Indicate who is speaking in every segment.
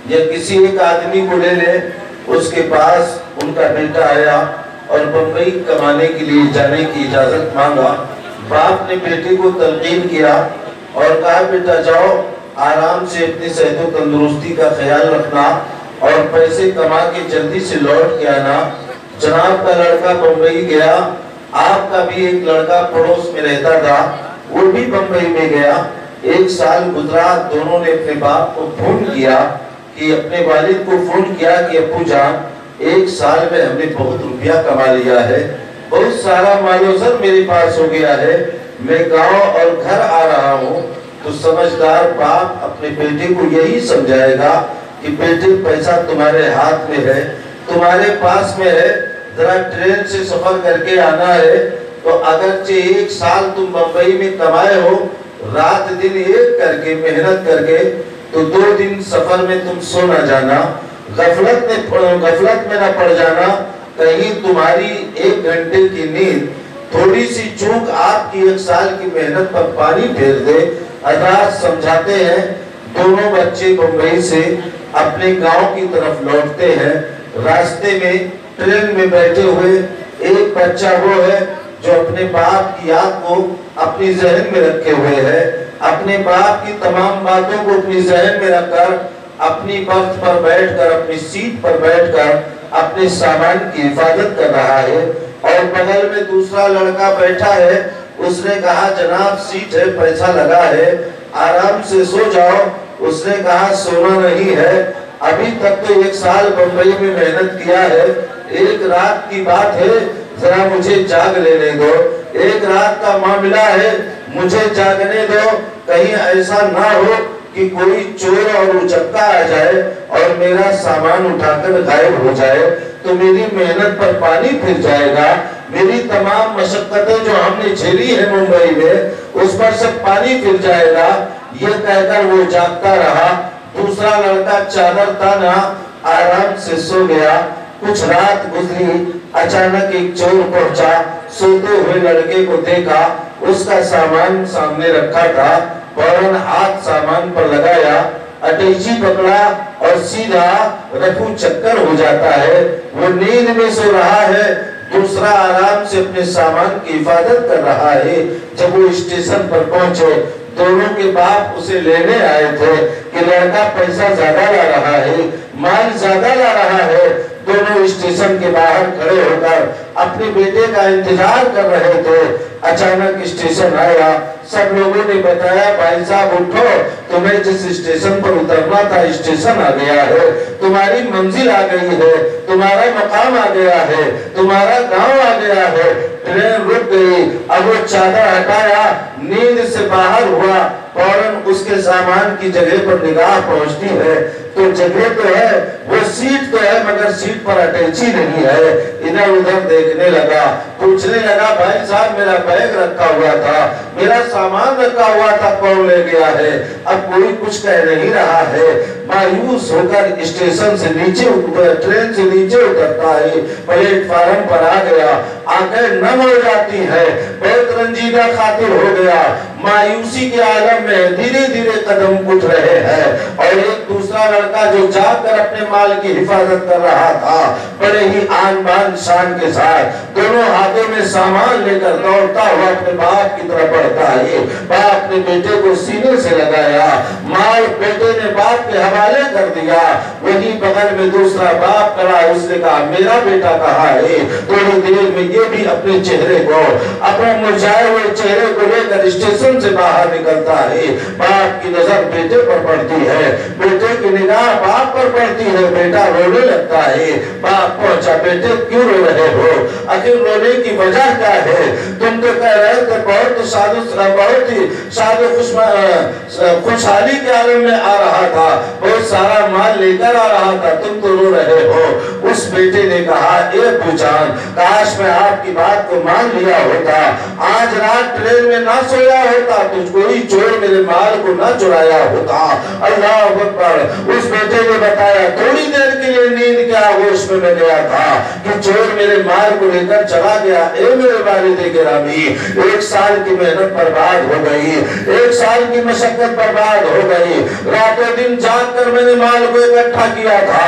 Speaker 1: یا کسی ایک آدمی کو لے لے، اس کے پاس ان کا بیٹا آیا اور بمبئی کمانے کے لیے جانے کی اجازت مانگا۔ باپ نے بیٹے کو تلقین کیا اور کہا بیٹا جاؤ، آرام سے اپنی صحت و تندرستی کا خیال رکھنا اور پیسے کما کے جلدی سے لوٹ کے آنا۔ جناب کا لڑکا بمبئی گیا، آپ کا بھی ایک لڑکا پڑوس میں رہتا تھا، وہ بھی بمبئی میں گیا۔ ایک سال گزرا، دونوں نے اپنے باپ کو فون کیا کہ اپنے والد کو فون کیا کہ ابو جان، ایک سال میں ہم نے بہت روپیہ کما لیا ہے، بہت سارا مال و زر میرے پاس ہو گیا ہے، میں گاؤں اور گھر آ رہا ہوں۔ تو سمجھدار باپ اپنے بیٹے کو یہی سمجھائے گا کہ بیٹے پیسہ تمہارے ہاتھ میں ہے، تمہارے پاس میں ہے، ذرا ٹرین سے سفر کر کے آنا ہے، تو اگرچہ ایک سال تم بمبئی میں کمائے ہو، رات دن ایک کر کے محنت کر کے، تو 2 دن سفر میں تم سو نہ جانا، غفلت میں نہ پڑ جانا، کہیں تمہاری 1 گھنٹے کی نیند تھوڑی سی چوک آپ کی 1 سال کی محنت پر پانی پھیر دے۔ حضرات سمجھاتے ہیں، دونوں بچے بمبئی سے اپنے گاؤں کی طرف لوٹتے ہیں۔ راستے میں ٹرین میں بیٹھے ہوئے ایک بچہ وہ ہے جو اپنے باپ کی یاد کو اپنی ذہن میں رکھے ہوئے ہے، اپنے باپ کی تمام باتوں کو اپنی ذہن میں رکھ کر اپنی برتھ پر بیٹھ کر، اپنی سیٹ پر بیٹھ کر اپنے سامان کی حفاظت کر رہا ہے، اور بغل میں دوسرا لڑکا بیٹھا ہے۔ اس نے کہا جناب سیٹ ہے، پیسہ لگا ہے، آرام سے سو جاؤ۔ اس نے کہا سونا نہیں ہے، ابھی تک تو 1 سال بمبئی میں محنت کیا ہے، ایک رات کی بات ہے، ذرا مجھے جاگ لینے دو، ایک رات کا معاملہ ہے، مجھے جاگنے دو، کہیں ایسا نہ ہو کہ کوئی چور اور اچکا آ جائے اور میرا سامان اٹھا کر غائب ہو جائے، تو میری محنت پر پانی پھر جائے گا، میری تمام مشقتیں جو ہم نے جھیلی ہیں ممبئی میں، اس پر سب پانی پھر جائے گا۔ یہ کہہ کر وہ جاگتا رہا۔ دوسرا لڑکا چادر تانا آرام سے سو گیا۔ کچھ رات گزری، اچانک ایک چور پہنچا، سوتے ہوئے لڑکے کو دیکھا، اس کا سامان سامنے رکھا تھا، فوراً ہاتھ سامان پر لگایا، اٹیچی پکڑا اور سیدھا رفو چکر ہو جاتا ہے۔ وہ نیند میں سو رہا ہے، دوسرا آرام سے اپنے سامان کی حفاظت کر رہا ہے۔ جب وہ اسٹیشن پر پہنچے، دونوں کے باپ اسے لینے آئے تھے کہ لڑکا پیسہ زیادہ لا رہا ہے، مال زیادہ لا رہا ہے۔ دونوں اسٹیشن کے باہر کھڑے ہو کر اپنے بیٹے کا انتظار کر رہے تھے۔ اچانک اسٹیشن آیا، سب لوگوں نے بتایا بھائی صاحب اٹھو، تمہیں جس اسٹیشن پر اترنا تھا اسٹیشن آ گیا ہے، تمہاری منزل آ گئی ہے، تمہارا مقام آ گیا ہے، تمہارا گاؤں آ گیا ہے۔ ٹرین رک گئی، اب وہ چادر ہٹایا، نیند سے باہر ہوا، فوراً اس کے سامان کی جگہ پر نگاہ پہنچتی ہے تو جگہ تو ہے، وہ سیٹ تو ہے مگر سیٹ پر اٹیچی نہیں ہے۔ ادھر ادھر دیکھنے لگا، پوچھنے لگا بھائی صاحب میرا بیگ رکھا ہوا تھا، میرا سامان رکھا ہوا تھا، کون لے گیا ہے؟ اب کوئی کچھ کہہ نہیں رہا ہے۔ مایوس ہو کر اسٹیشن سے نیچے ٹرین سے نیچے اترتا ہے، پلیٹ فارم پر آ گیا، آنکھیں نم ہو جاتی ہے، بہت رنجیدہ خاطر ہو گیا، مایوسی کے عالم میں دھیرے دھیرے قدم اٹھ رہے ہیں، اور ایک دوسرا لڑکا جو جا کر اپنے مال کی حفاظت کر رہا تھا، بڑے ہی آن بان شان کے ساتھ دونوں ہاتھوں میں سامان لے کر دوڑتا ہوا اپنے باپ کی طرف بڑھتا ہے۔ باپ نے بیٹے کو سینے سے لگایا، مال بیٹے نے باپ کے حوالے کر دیا، وہی بغل میں دوسرا باپ کھڑا، اس نے کہا میرا بیٹا کہاں ہے؟ تھوڑی دیر میں یہ بھی اپنے چہرے کو، اپنے مرجھائے ہوئے چہرے کو لے کر اسٹیشن سے باہر نکلتا ہے۔ باپ کی نظر بیٹے پر پڑتی ہے، بیٹے کی نگاہ باپ پر پڑتی ہے، بیٹا رونے لگتا ہے۔ باپ پہنچا، بیٹے کیوں رو رہے ہو؟ آخر رونے کی وجہ کیا ہے؟ تم تو کہہ رہے تھے بہت ہی خوشحالی کے عالم میں آ رہا تھا، بہت سارا مال لے کر آ رہا تھا، تم تو رو رہے ہو۔ उस बेटे ने कहा, ए अब्बू जान, काश मैं आपकी बात को मान लिया होता, आज रात ट्रेन में ना सोया होता, तो कोई चोर मेरे माल को ना चुराया होता। अल्लाह अकबर। उस बेटे ने बताया, थोड़ी देर के लिए नींद के आगोश में मैं गया था कि चोर मेरे माल को लेकर चला गया। ए मेरे वालिद गिरामी, 1 साल की मेहनत बर्बाद हो गई, 1 साल की मशक्कत बर्बाद हो गई, रातों दिन जाग कर मैंने माल को इकट्ठा किया था,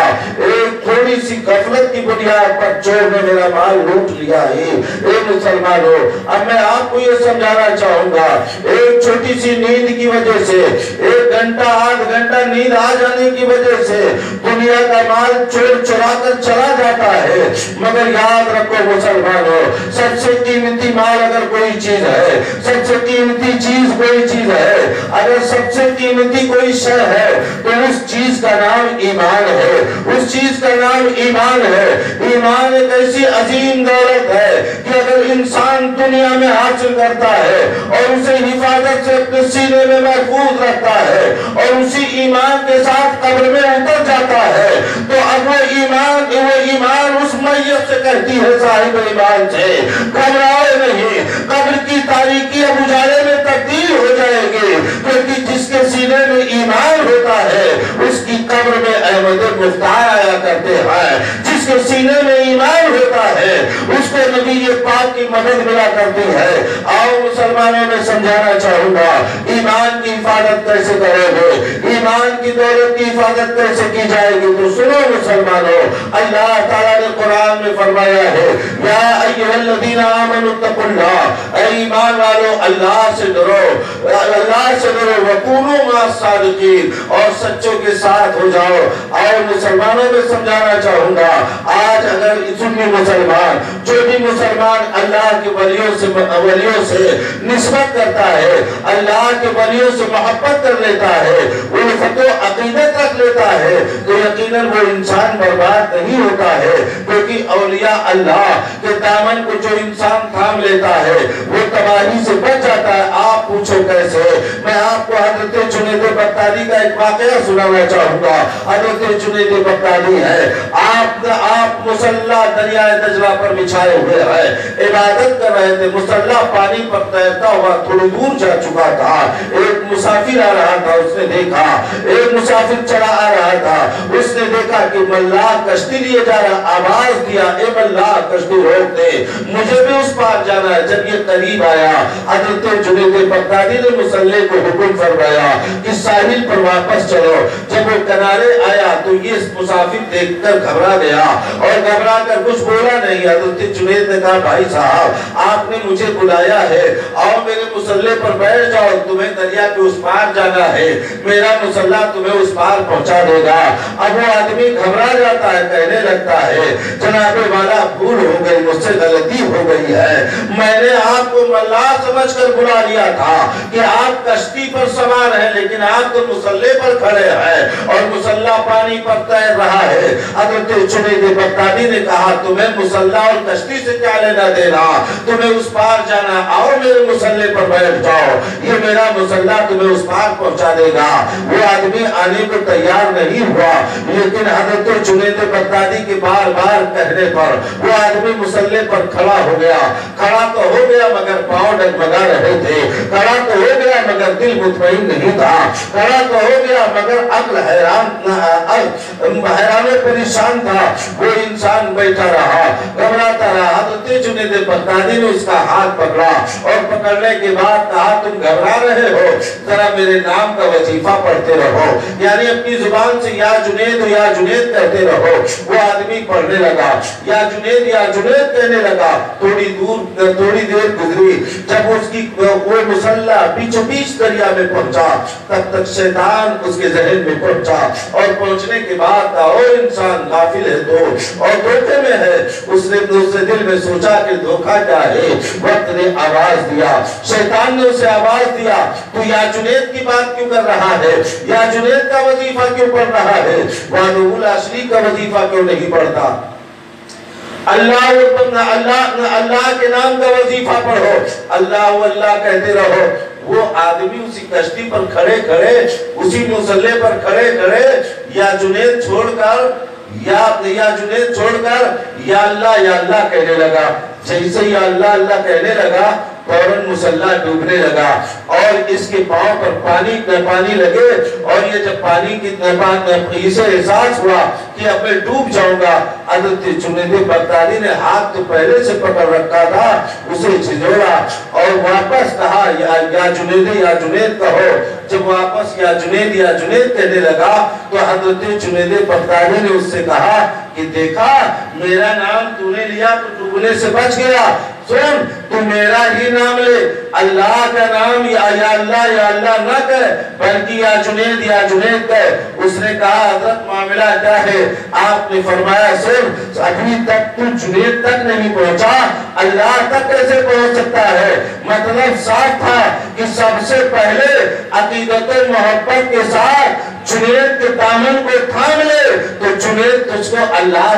Speaker 1: एक थोड़ी सी गफलत की बुनियाद पर चोर ने मेरा माल लूट लिया है। ए मुसलमानों, अब मैं आपको ये समझाना चाहूंगा, एक छोटी सी नींद की वजह से, 1 घंटा 8 घंटा नींद आ जाने की वजह से दुनिया का माल चोर चुरा कर चला जाता है। मगर याद रखो मुसलमानों, सबसे कीमती माल अगर कोई चीज है, सबसे कीमती चीज कोई चीज है, अगर सबसे कीमती कोई शय है तो उस चीज का नाम ईमान है, उस चीज का नाम ईमान है। ईमान एक ऐसी अजीम दौलत है कि अगर इंसान दुनिया में हासिल करता है और उसे हिफाजत से अपने सीने में महफूज रखता है और उसी ईमान के साथ कब्र में उतर जाता है, तो अब वो ईमान उस मैयत से कहती है, साहिब ईमान से घबराओ नहीं, कब्र की तारीकी अब उजाले में तब्दील हो जाएगी, क्योंकि जिसके सीने में ईमान होता है उसकी कब्र में अहमद मुख्तार आया करते हैं। जिसके सीने में ईमान होता है उसको नबी ये पाक की मदद मिला करती है। आओ मुसलमानों, में समझाना चाहूंगा, ईमान की हिफाजत कैसे करोगे, ईमान की दौलत की हिफाजत कैसे की जाएगी। तो सुनो मुसलमानों, अल्लाह ताला ने कुरान में फरमाया है, या अय्युहल्लज़ीना आमनु तक़ुल्लाह, ऐ ईमान वालों अल्लाह से डरो, अल्लाह से डरो, वकूनू मअस-सादिकीन, और सच्चों के साथ हो जाओ। और मुसलमानों में समझाना चाहूंगा, आज अगर सुन्नी मुसलमान, जो भी मुसलमान अल्लाह के वलियों से निस्बत करता है, अल्लाह के वलियों से मोहब्बत कर लेता है, उल्फत व अकीदत रख लेता है, तो यकीनन वो इंसान बर्बाद नहीं होता है, क्योंकि औलिया अल्लाह के दामन को जो इंसान थाम लेता है वो तबाही से बच जाता है। आप पूछो कैसे? मैं आपको हज़रत जुनैद बगदादी का एक वाकया सुनाना चाहूंगा। हज़रत जुनैद बगदादी है, आप मुसल्ला दरियाए दजला पर बिछाए हुए हैं, इबादत कर रहे थे, मुसल्ला पानी पर तैरता हुआ थोड़ी दूर जा चुका था, एक मुसाफिर आ रहा था, उसने देखा, एक मुसाफिर चला आ रहा था, उसने देखा कि मल्लाह कश्ती लिए जा रहा, आवाज दिया, ए मल्लाह कश्ती रोक दे, मुझे भी उस पार जाना है। जब ये करीब आया, हज़रत जुनैद बगदादी ने मुसल्ले को हुक्म फरमाया कि साहिल पर वापस चलो। जब वो किनारे आया तो ये मुसाफिर देखकर घबरा गया और घबरा कर कुछ बोला नहीं। हज़रत जुनैद ने कहा, भाई साहब आपने मुझे बुलाया है, आओ मेरे मुसल्ले पर बैठ जाओ, तुम्हें दरिया के उस पार जाना है, मेरा मुसल्ला तुम्हें उस पार पहुंचा देगा। अब वो आदमी घबरा जाता है, कहने लगता है, जनाबे वाला भूल हो गई, मुझसे गलती हो गई है, मैंने आपको मल्लाह समझकर बुला लिया था कि आप कश्ती पर सवार हैं, लेकिन आप तो मुसल्ले पर खड़े हैं और मुसल्ला पानी पर तैर रहा है। हज़रत जुनैद बगदादी ने कहा, तुम्हें मुसल्ला और कश्ती से क्या लेना देना, तुम्हें उस पार जाना, आओ मेरे मुसल्ले पर बैठ जाओ, ये मेरा मुसल्ला तुम्हें उस पार पहुंचा देगा। वो आदमी आने को तैयार नहीं हुआ, लेकिन हज़रत जुनैद बगदादी के बार बार कहने पर वो आदमी मुसल्ले पर खड़ा हो गया। खड़ा तो हो गया मगर पांव डगमगा रहे थे, खड़ा तो हो गया मगर दिल मुतमईन नहीं था, खड़ा तो हो गया मगर अक्ल हैरान परेशान था। वो इंसान बैठा रहा, घबराता रहा। हज़रत जुनैद बगदादी ने उसका हाथ पकड़ा और पकड़ने के बाद कहा, तुम घबरा रहे हो, जरा मेरे नाम का वजीफा पढ़ते रहो, यानी अपनी जुबान से या जुनैद कहते रहो। वो आदमी पढ़ने लगा, या जुनैद कहने लगा। थोड़ी देर गुजरी, जब उसकी वो मुसल्ला बीचों बीच दरिया में पहुंचा, तब तक शैतान उसके जहन में पहुंचा और पहुंचने के बाद का और इंसान गाफिल है तो और धोखे में है। उसने दिल में सोचा कि धोखा क्या है। वक्त ने आवाज दिया, शैतान ने उसे आवाज दिया, तू या जुनैद की बात क्यों कर रहा है, या जुनैद का वजीफा क्यों पढ़ रहा है, वादुल असली का वजीफा क्यों नहीं पढ़ता। अल्लाह के नाम का वजीफा पढ़ो, अल्लाह अल्लाह कहते रहो। वो आदमी उसी कश्ती पर खड़े खड़े, उसी मुसल्ले पर खड़े खड़े या जुनैद छोड़कर یا جنید چھوڑ کر یا اللہ کہنے لگا. جیسے یا اللہ کہنے لگا فوراً مصلی ڈوبنے لگا اور اس کے پاؤں پر پانی لگے. اور یہ جب پانی کی اسے احساس ہوا کہ اب میں ڈوب جاؤں گا, حضرت جنید بغدادی نے ہاتھ تو پہلے سے پکڑ رکھا تھا, اسے جھنجھوڑا اور واپس کہا یا جنید کہو. جب واپس یا جنید کہنے لگا تو حضرت جنید بغدادی نے اس سے کہا کہ دیکھا میرا نام تو نے لیا تو ڈوبنے سے بچ گیا, سن تو میرا ہی نام لے, اللہ کا نام یا اللہ نہ کہے بلکہ یا جنید کہے. اس نے کہا حضرت معاملہ کیا ہے؟ آپ نے فرمایا سن ابھی تک تو جنید تک نہیں پہنچا, اللہ تک کیسے پہنچ سکتا ہے؟ مطلب صاف تھا کہ سب سے پہلے عقیدت و محبت کے ساتھ جنید کے دامن کو تھام لے تو جنید تجھ کو اللہ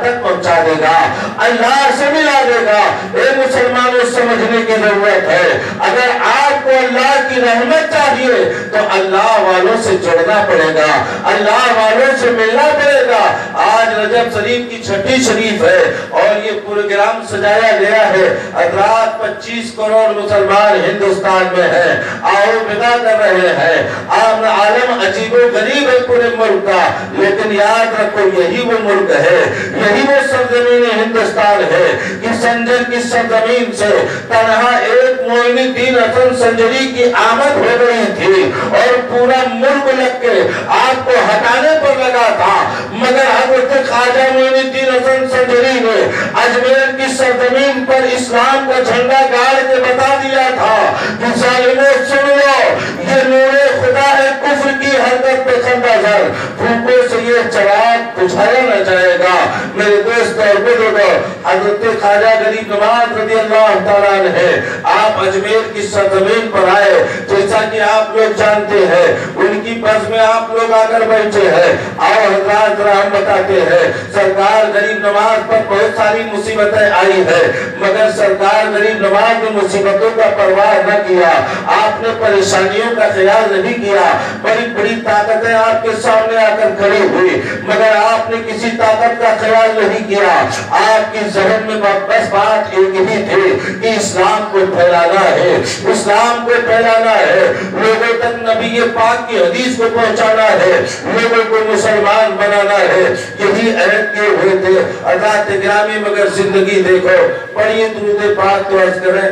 Speaker 1: تک پہنچا دے گا, اللہ سے ملا دے گا. اے مسلمانوں سمجھنے کی ضرورت ہے, اگر آپ کو اللہ کی رحمت چاہیے تو اللہ والوں سے جڑنا پڑے گا, اللہ والوں سے ملنا پڑے گا. آج رجب شریف کی چھٹی شریف ہے اور یہ پروگرام سجایا گیا ہے. حضرات 25 کروڑ مسلمان ہندوستان میں ہیں, آؤ بدا کر رہے ہیں. عالم عجیب و غریب ہے پورے ملک کا, لیکن یاد رکھو یہی وہ ملک ہے, یہی وہ سرزمین ہندوستان ہے کہ سنجر کی سرزمین سے تنہا ایک معین الدین حسن سنجری کی آمد ہو گئی تھی اور پورا ملک لگ کے آپ کو ہٹانے پر لگا تھا, مگر حضرت خواجہ معین الدین حسن سنجری نے اجمیر کی سرزمین پر اسلام کا جھنڈا گاڑ کے بتا دیا تھا کہ ظالموں سن لو, یہ نور خدا ہے, کفر کی حرکت پہ خندہ زر, پھوکوں سے یہ چراغ بجھایا نہ جائے گا. میرے دوست اور بزرگوں, حضرت خواجہ غریب نواز رضی اللہ تعالیٰ عنہ ہے, آپ اجمیر کی سرزمین پر آئے, جیسا کہ آپ لوگ جانتے ہیں ان کی بس میں آپ لوگ آ کر بیٹھے ہیں. آؤ حضرات ذرا ہم بتاتے ہیں, سرکار غریب نواز پر بہت ساری مصیبتیں آئی ہیں, مگر سرکار غریب نواز نے مصیبتوں کا پرواہ نہ کیا, آپ نے پریشانیوں کا خیال نہیں کیا. بڑی بڑی طاقتیں آپ کے سامنے آ کر کھڑی ہوئی, مگر آپ نے کسی طاقت کا خیال نہیں کیا. آپ کی ذہن میں بس بات ایک ہی تھی کہ اسلام کو پھیلانا ہے, اسلام کو پھیلانا ہے, لوگوں تک نبی پاک کی حدیث کو پہنچانا ہے, لوگوں کو مسلمان بنانا ہے. یہی عہد کیے ہوئے تھے. حضرات گرامی مگر زندگی دیکھو, پڑھیے درود پاک تو عرض کریں.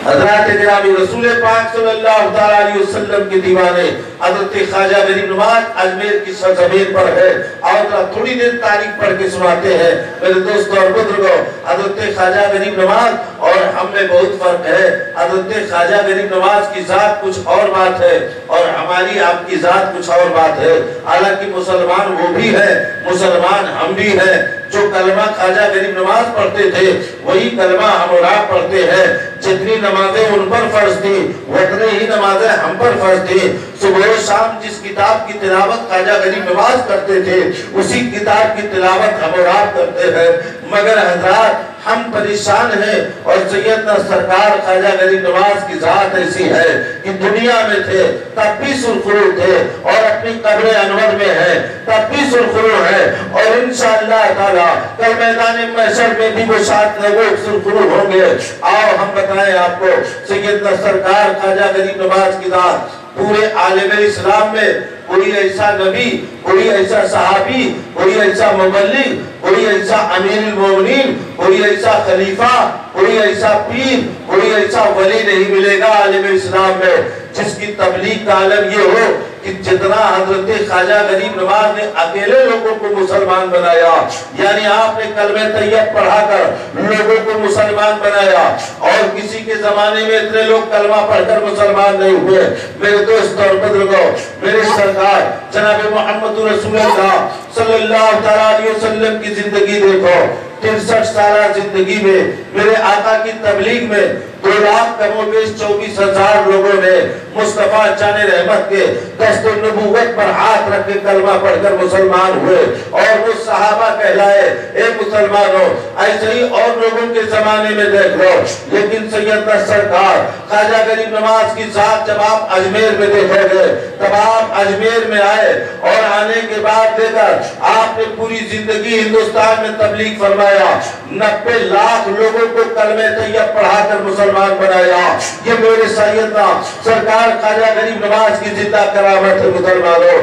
Speaker 1: حضرات گرامی رسول پاک صلی اللہ علیہ وسلم کے دیوانے حضرت خواجہ غریب نواز اجمیر کی سرزمین پر ہے. اور تھوڑی دیر تاریخ پڑھ کے سناتے ہیں میرے دوستوں اور بزرگوں. حضرت خواجہ غریب نواز اور ہم میں بہت فرق ہے. حضرت خواجہ غریب نواز کی ذات کچھ اور بات ہے اور ہماری آپ کی ذات کچھ اور بات ہے. حالانکہ مسلمان وہ بھی ہے, مسلمان ہم بھی ہیں. جو کلمہ خواجہ غریب نواز پڑھتے تھے وہی کلمہ ہم اور آپ پڑھتے ہیں. جتنی نمازیں ان پر فرض تھی اتنی ہی نمازیں ہم پر فرض تھی. صبح و شام جس کتاب کی تلاوت خواجہ غریب نواز کرتے تھے اسی کتاب کی تلاوت ہم اور آپ کرتے ہیں. مگر حضرات ہم پریشان ہیں اور سیدنا سرکار خواجہ غریب نواز کی ذات ایسی ہے کہ دنیا میں تھے تب بھی سرخرو تھے اور اپنی قبر انور میں ہیں تب بھی سرخرو ہیں اور انشاءاللہ تعالی کل میدان محشر میں بھی وہ ساتھ وہ سرخرو ہوں گے. آؤ ہم بتائیں آپ کو, سیدنا سرکار خواجہ غریب نواز کی ذات پورے عالم اسلام میں کوئی ایسا نبی, کوئی ایسا صحابی, کوئی ایسا مبلغ, کوئی ایسا امیر المومنین, کوئی ایسا خلیفہ, کوئی ایسا پیر, کوئی ایسا ولی نہیں ملے گا عالم اسلام میں جس کی تبلیغ کا عالم یہ ہو کہ جتنا حضرت خواجہ غریب نواز نے اکیلے لوگوں کو مسلمان بنایا. یعنی آپ نے کلمہ طیب پڑھا کر لوگوں کو مسلمان بنایا اور کسی کے زمانے میں اتنے لوگ کلمہ پڑھ کر مسلمان نہیں ہوئے. میرے دوست اور بزرگوں, میرے سرکار جناب محمد رسول اللہ صلی اللہ علیہ وسلم کی زندگی دیکھو. 63 سالہ زندگی میں میرے آقا کی تبلیغ میں 2 लाख कमोबेश 24,000 लोगों ने मुस्तफा जान रहमत के दस्तूर नबूवत पर हाथ रख के कलमा पढ़कर मुसलमान हुए और वो सहाबा कहलाए। ए मुसलमानों, ऐसे ही और लोगों के जमाने में देख लो, लेकिन सैयदना सरकार ख्वाजा गरीब नवाज की जात जब आप अजमेर में देखोगे, तब आप अजमेर में आए और आने के बाद देखा आपने पूरी जिंदगी हिंदुस्तान में तबलीग फरमाया, 90 लाख लोगों को कलमे तैयब पढ़ाकर मुसलमान बनाया। ये मेरे सैयदना सरकार ख्वाजा गरीब नवाज की जिंदा करामत है मुसलमानों।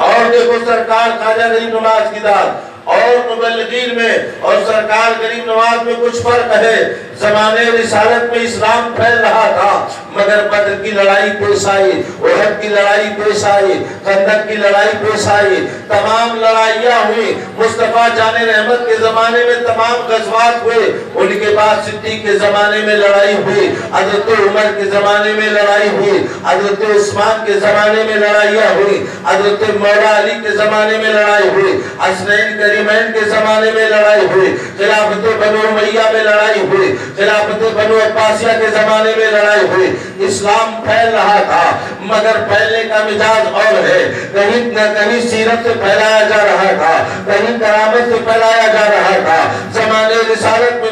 Speaker 1: और देखो सरकार ख्वाजा गरीब नवाज की दाद और मुबल्लिगीन में और सरकार गरीब नवाज में कुछ फर्क है। ज़माने रिसालत में इस्लाम फैल रहा था, मगर बद्र की लड़ाई पेश आई, उहद की लड़ाई पेश आई, खंदक की लड़ाई पेश आई, तमाम लड़ाइयाँ हुई। मुस्तफा जाने रहमत के जमाने में तमाम गज़वात हुए, उनके बाद सिद्दीक के जमाने में लड़ाई हुई, हज़रत उमर के जमाने में लड़ाई हुई, हज़रत उस्मान के जमाने में लड़ाइयाँ हुई, हज़रत मौला अली के जमाने में लड़ाई हुई, हसनैन करीमैन के जमाने में लड़ाई हुई, खिलाफत बनु उमय्या में लड़ाई हुई, खिलाफत बनु अब्बासिया के जमाने में लड़ाई हुई। इस्लाम फैल रहा था, मगर फैलने का मिजाज और है। कहीं न कहीं सीरत से फैलाया जा रहा था, कहीं करामत से फैलाया जा रहा था, ज़माने रिसालत में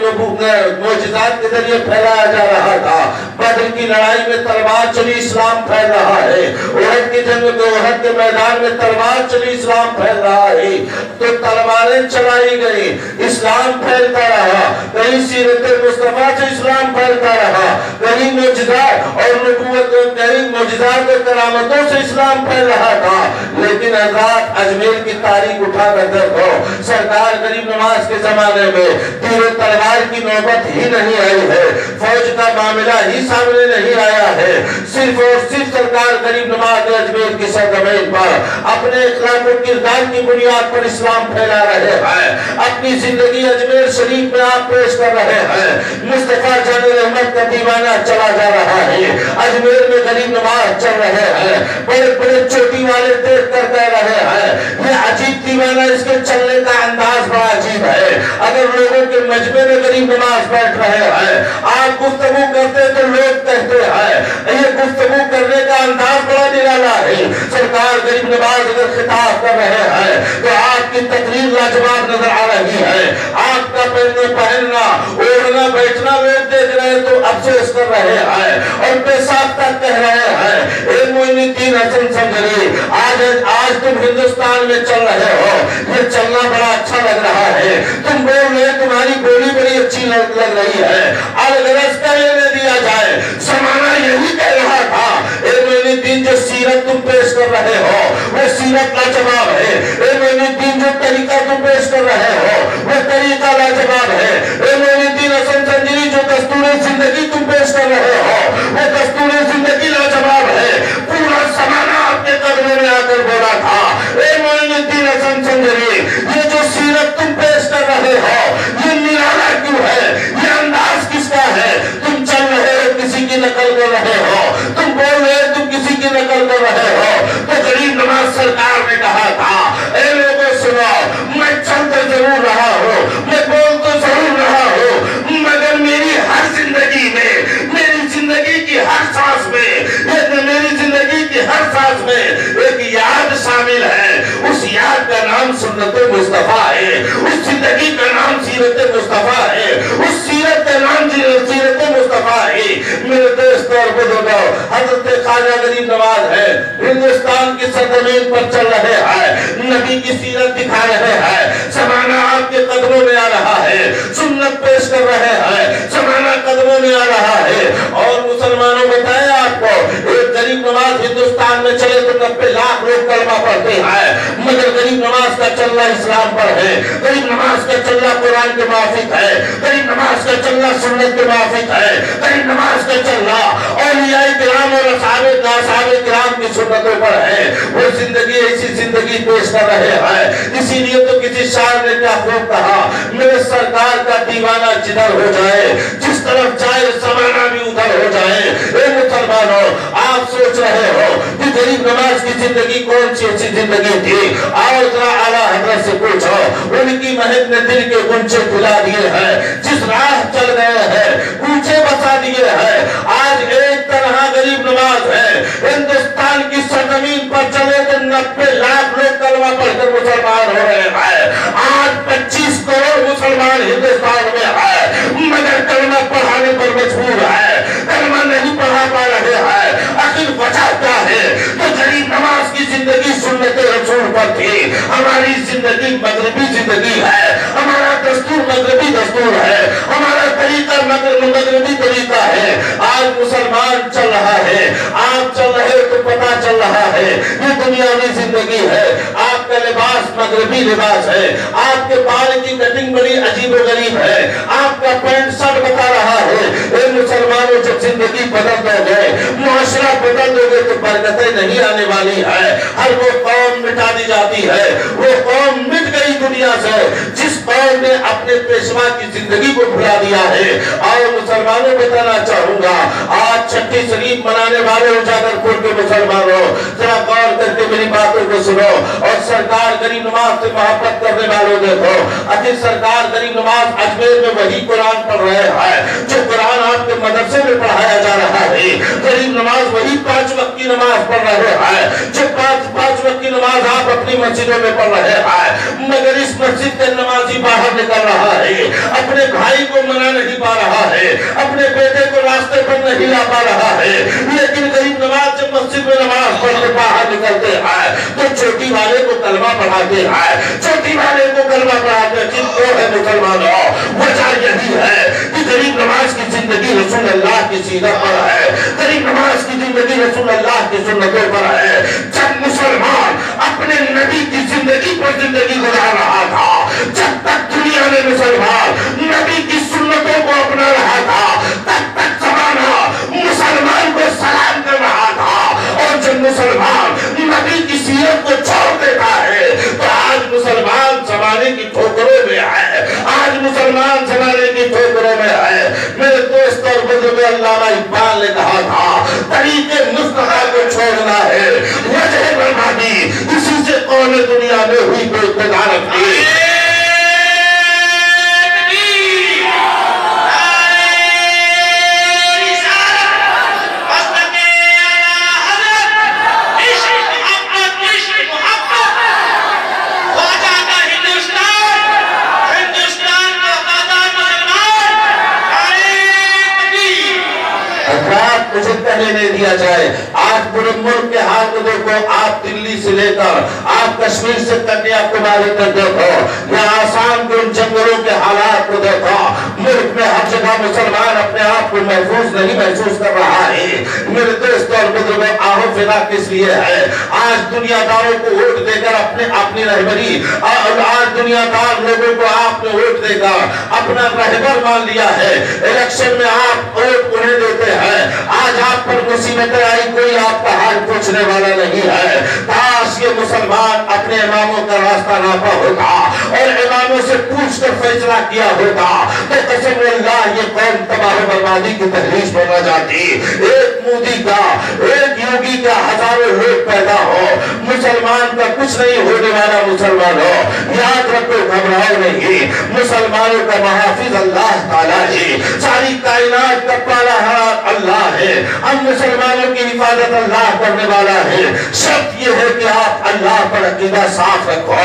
Speaker 1: मोजिज़ात के जरिए फैलाया जा रहा था। बद्र की लड़ाई में तलवार चली, इस्लाम फैल रहा है। उहद की जंग में, उहद के मैदान में तलवार चली, इस्लाम फैल रहा है। तो तलवारें चलाई गई, इस्लाम फैलता रहा। कहीं सीरत मुस्तफा से इस्लाम फैलता रहा, कहीं मोजिज़ात और नबूवत, कहीं मोजिज़ात और करामतों से इस्लाम फैल रहा था। लेकिन हज़रत अजमेर की तारीख उठा कर देखो, सरकार गरीब नवाज के जमाने में तीर तलवार की नौबत ही नहीं आई है, फौज का मामला ही सामने नहीं आया है। सिर्फ और सिर्फ सरकार गरीब नवाज अजमेर की सरजमीन पर अपने इखलाक और किरदार की बुनियाद पर इस्लाम फैला रहे हैं। अपनी जिंदगी अजमेर शरीफ में आप पेश कर रहे हैं। मुस्तफा जान रहमत का दीवाना चला जा रहा है, अजमेर में गरीब नवाज चल रहे हैं, बड़े बड़े चोटी वाले देख कर कह रहे हैं ये अजीब दीवाना, इसके चलने का अंदाज बड़ा अजीब है। अगर लोगों के मजमे में गरीब नवाज बैठ रहे हैं, आप गुफ्तगू करते तो लोग कहते हैं ये गुफ्तगू करने का अंदाज बड़ा निराला है। सरकार गरीब नवाज अगर खिताब कर रहे हैं तो आपकी तकरीर लाजवाब नजर आ रही है। आपका पहनना ओढ़ना बैठना लोग देख रहे हैं तो अफसोस कर रहे हैं और बेसाख्ता कह रहे हैं ए मोइनुद्दीन हसन संजरी, आज तुम हिंदुस्तान में चल रहे हो, ये चलना बड़ा अच्छा लग रहा है, तुम बोल रहे, तुम्हारी बोली बड़ी अच्छी लग रही है, अलगरज का लेने दिया जाए। ज़माना यही कह रहा था ए मोइनुद्दीन जो सीरत तुम पेश कर रहे हो वो सीरत लाजवाब है, ए मोइनुद्दीन जो तरीका तुम पेश कर रहे हो वो तरीका लाजवाब है, ए मोइनुद्दीन हसन संजरी जो दस्तूर जिंदगी तुम पेश कर रहे हो वो दस्तूर जिंदगी लाजवाब है। पूरा ज़माना आपके कदमों में आकर बोला था ए मोइनुद्दीन हसन संजरी ये जो सीरत तुम पेश कर रहे हो ये निराला क्यों है, ये अंदाज किसका है? तुम चल रहे हो किसी की नकल कर रहे हो, तुम बोल रहे हो तुम किसी की नकल कर रहे हो। तो गरीब नवाज सरकार ने कहा था ए लोगों सुनो, मैं चल तो जरूर रहा हूँ, मैं बोल तो जरूर रहा हूँ, मगर मेरी हर जिंदगी में, मेरी जिंदगी की हर सांस में, मेरी जिंदगी की हर सांस में एक याद शामिल है। उस याद का नाम सुन्नत मुस्तफा है, उस जिंदगी का नाम सीरत मुस्तफा है, उस सीरत का नाम सीरत मुस्तफा है। मेरे दोस्त और बुजुर्गों, हजरत ख्वाजा गरीब नवाज है, हिंदुस्तान की सरजमीन पर चल रहे हैं, नबी की सीरत दिखा रहे हैं, ज़माना आपके कदमों में आ रहा है, सुन्नत पेश कर रहे हैं, ज़माना कदमों में आ रहा है। और मुसलमानों बताया आपको एक गरीब नवाज हिंदुस्तान में चले तो 90 लाख लोग कलमा पढ़ते हैं, मगर गरीब नवाज का चलना इस्लाम पर है, गरीब नवाज का चलना कुरान के मुआफिक है, गरीब नवाज का चलना सुन्नत के मुआफिक है, गरीब नवाज का चलना औलियाए किराम और असहाबे किराम की सुन्नतों पर है। वो जिंदगी ऐसी जिंदगी पेश कर रहे हैं। इसीलिए तो किसी शायर ने क्या खूब कहा, मेरे सरकार का दीवाना जिधर हो जाए, जिस तरफ जाए ज़माना भी उधर हो जाए। ए मुसलमानों, आप सोच रहे हो कि गरीब नवाज की जिंदगी कौन सी अच्छी जिंदगी थी? और जरा आला हजरत से पूछो, उनकी महक ने दिल के गुंचे फुला दिए हैं। जिस مسلمان ہو رہے ہیں. آج 25 کروڑ مسلمان ہندوستان میں ہے مگر کلمہ پڑھانے پر مجبور ہے, کلمہ نہیں پڑھا پا رہے ہیں. آخر وجہ کیا ہے؟ تو غریب نواز کی زندگی سنت رسول پر تھی. ہماری زندگی مغربی زندگی ہے, ہمارا دستور مغربی دستور ہے, ہمارا طریقہ مغربی طریقہ ہے. آج مسلمان چل رہا ہے, آپ چل رہے تو پتا چل رہا ہے یہ دنیاوی زندگی ہے. آپ کا لباس مغربی لباس ہے, آپ کے بال کی کٹنگ بڑی عجیب و غریب ہے, آپ کا پینٹ شرٹ بتا رہا ہے. اے مسلمانوں, جب زندگی بدل دو گے, معاشرہ بدل دو گے تو برکتیں نہیں آنے والی ہے. ہر وہ قوم مٹا دی جاتی ہے, وہ قوم مٹ گئی دنیا سے جس قوم نے اپنے پیشوا کی زندگی کو بھلا دیا ہے. اور مسلمانوں بتانا چاہوں گا, آج چھٹی شریف منانے والے اجاگر پور کے مسلمانوں, ذرا غور کر کے میری باتوں کو سنو. اور سرکار غریب نواز سے محبت کرنے والوں دیکھو, اجی سرکار غریب نواز اجمیر میں وہی قرآن پڑھ رہے ہیں جو قرآن آپ کے مدرسے میں پڑھایا جا رہا ہے. غریب نواز وہی 5 وقت کی نماز پڑھ رہے ہیں جو 5 وقت کی نماز آپ اپنی مسجدوں میں پڑھ رہے ہیں. مگر اس مسجد کے نمازی باہر نکل رہا ہے, اپنے بھائی کو منا نہیں پا رہا ہے, اپنے بیٹے کو راستے پر نہیں لا پا رہا ہے. لیکن غریب نواز جب مسجد میں نماز پڑھ کے باہر نکلتے ہیں تو چوٹی والے کو کلمہ پڑھاتے ہیں, چوٹی والے کو کلمہ پڑھاتے ہیں. جن کو ہے مسلمانوں, وجہ یہی ہے کہ غریب نواز کی زندگی رسول اللہ کی سیرت پر ہے, غریب نواز کی زندگی رسول اللہ کی سنتوں پر ہے. جب مسلمان اپنے نبی کی زندگی پر زندگی گزار رہا تھا, جب تک دنیا میں مسلمان نبی کی سنتوں کو اپنا رہا تھا, تب تک زمانہ مسلمان کو سلام کر رہا تھا. اور جب مسلمان نبی کی سیرت کو چھوڑ دیتا ہے تو آج مسلمان زمانے کی ٹھوکروں میں ہے, آج مسلمان زمانے کی ٹھوکروں میں ہے. میرے دوست اور بزرگ, علامہ اقبال نے کہا تھا طریقے مصطفیٰ کو چھوڑنا ہے وجہ بربادی, اسی سے قوم دنیا میں ہوئی بے اقتدار اپنی. مجھے کہنے نہیں دیا جائے. آج پورے ملک کے حال کو دیکھو, آپ دلی سے لے کر آپ کشمیر سے کنیا کماری تک دیکھو, یا آسام کے ان جنگلوں کے حالات کو دیکھو. ملک میں ہر جگہ مسلمان اپنے آپ کو محفوظ نہیں محسوس کر رہا ہے. میرے دوست اور بزرگوں, آہو فنا کس لیے ہے؟ آج دنیا داروں کو ووٹ دے کر اپنی رہبری, آج دنیا دار لوگوں کو آپ نے ووٹ دے کر اپنا رہبر مان لیا ہے. الیکشن میں آپ ووٹ انہیں دیتے ہیں. آج آپ پر مصیبتیں آئی, کوئی آپ کا حال پوچھنے والا نہیں ہے. کاش یہ مسلمان اپنے اماموں کا راستہ ناپا ہوتا اور اماموں سے پوچھ کر فیصلہ کیا ہوتا تو قسم اللہ یہ قوم تباہ و بربادی کی تحریش پر نہ جاتی. ایک مودی کا, ایک یوگی کا ہزاروں لوگ پیدا ہو, مسلمان کا کچھ نہیں ہونے والا. مسلمان ہو, یاد رکھو, گھبراؤ نہیں. مسلمانوں کا محافظ اللہ تعالیٰ ہے, ساری کائنات کا پالنہار اللہ ہے. ہم مسلمانوں کی حفاظت اللہ کرنے والا ہے. شرط یہ ہے کہ آپ اللہ پر عقیدہ صاف رکھو,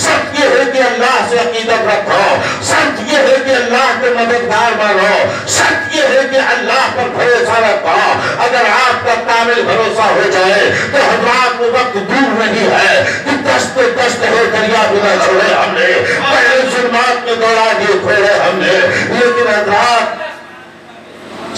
Speaker 1: شرط یہ ہے کہ اللہ سے عقیدت رکھو, شرط یہ ہے کہ اللہ کے مددگار مانو, شرط یہ ہے کہ اللہ پر بھروسہ رکھو. اگر آپ کا کامل بھروسہ ہو جائے تو حضرات وہ وقت دور نہیں ہے کہ دشت ہے دریا بنا چھوڑے ہم نے, پہلے ظلمات میں دوڑا دیے کھوڑے ہم نے. لیکن حضرات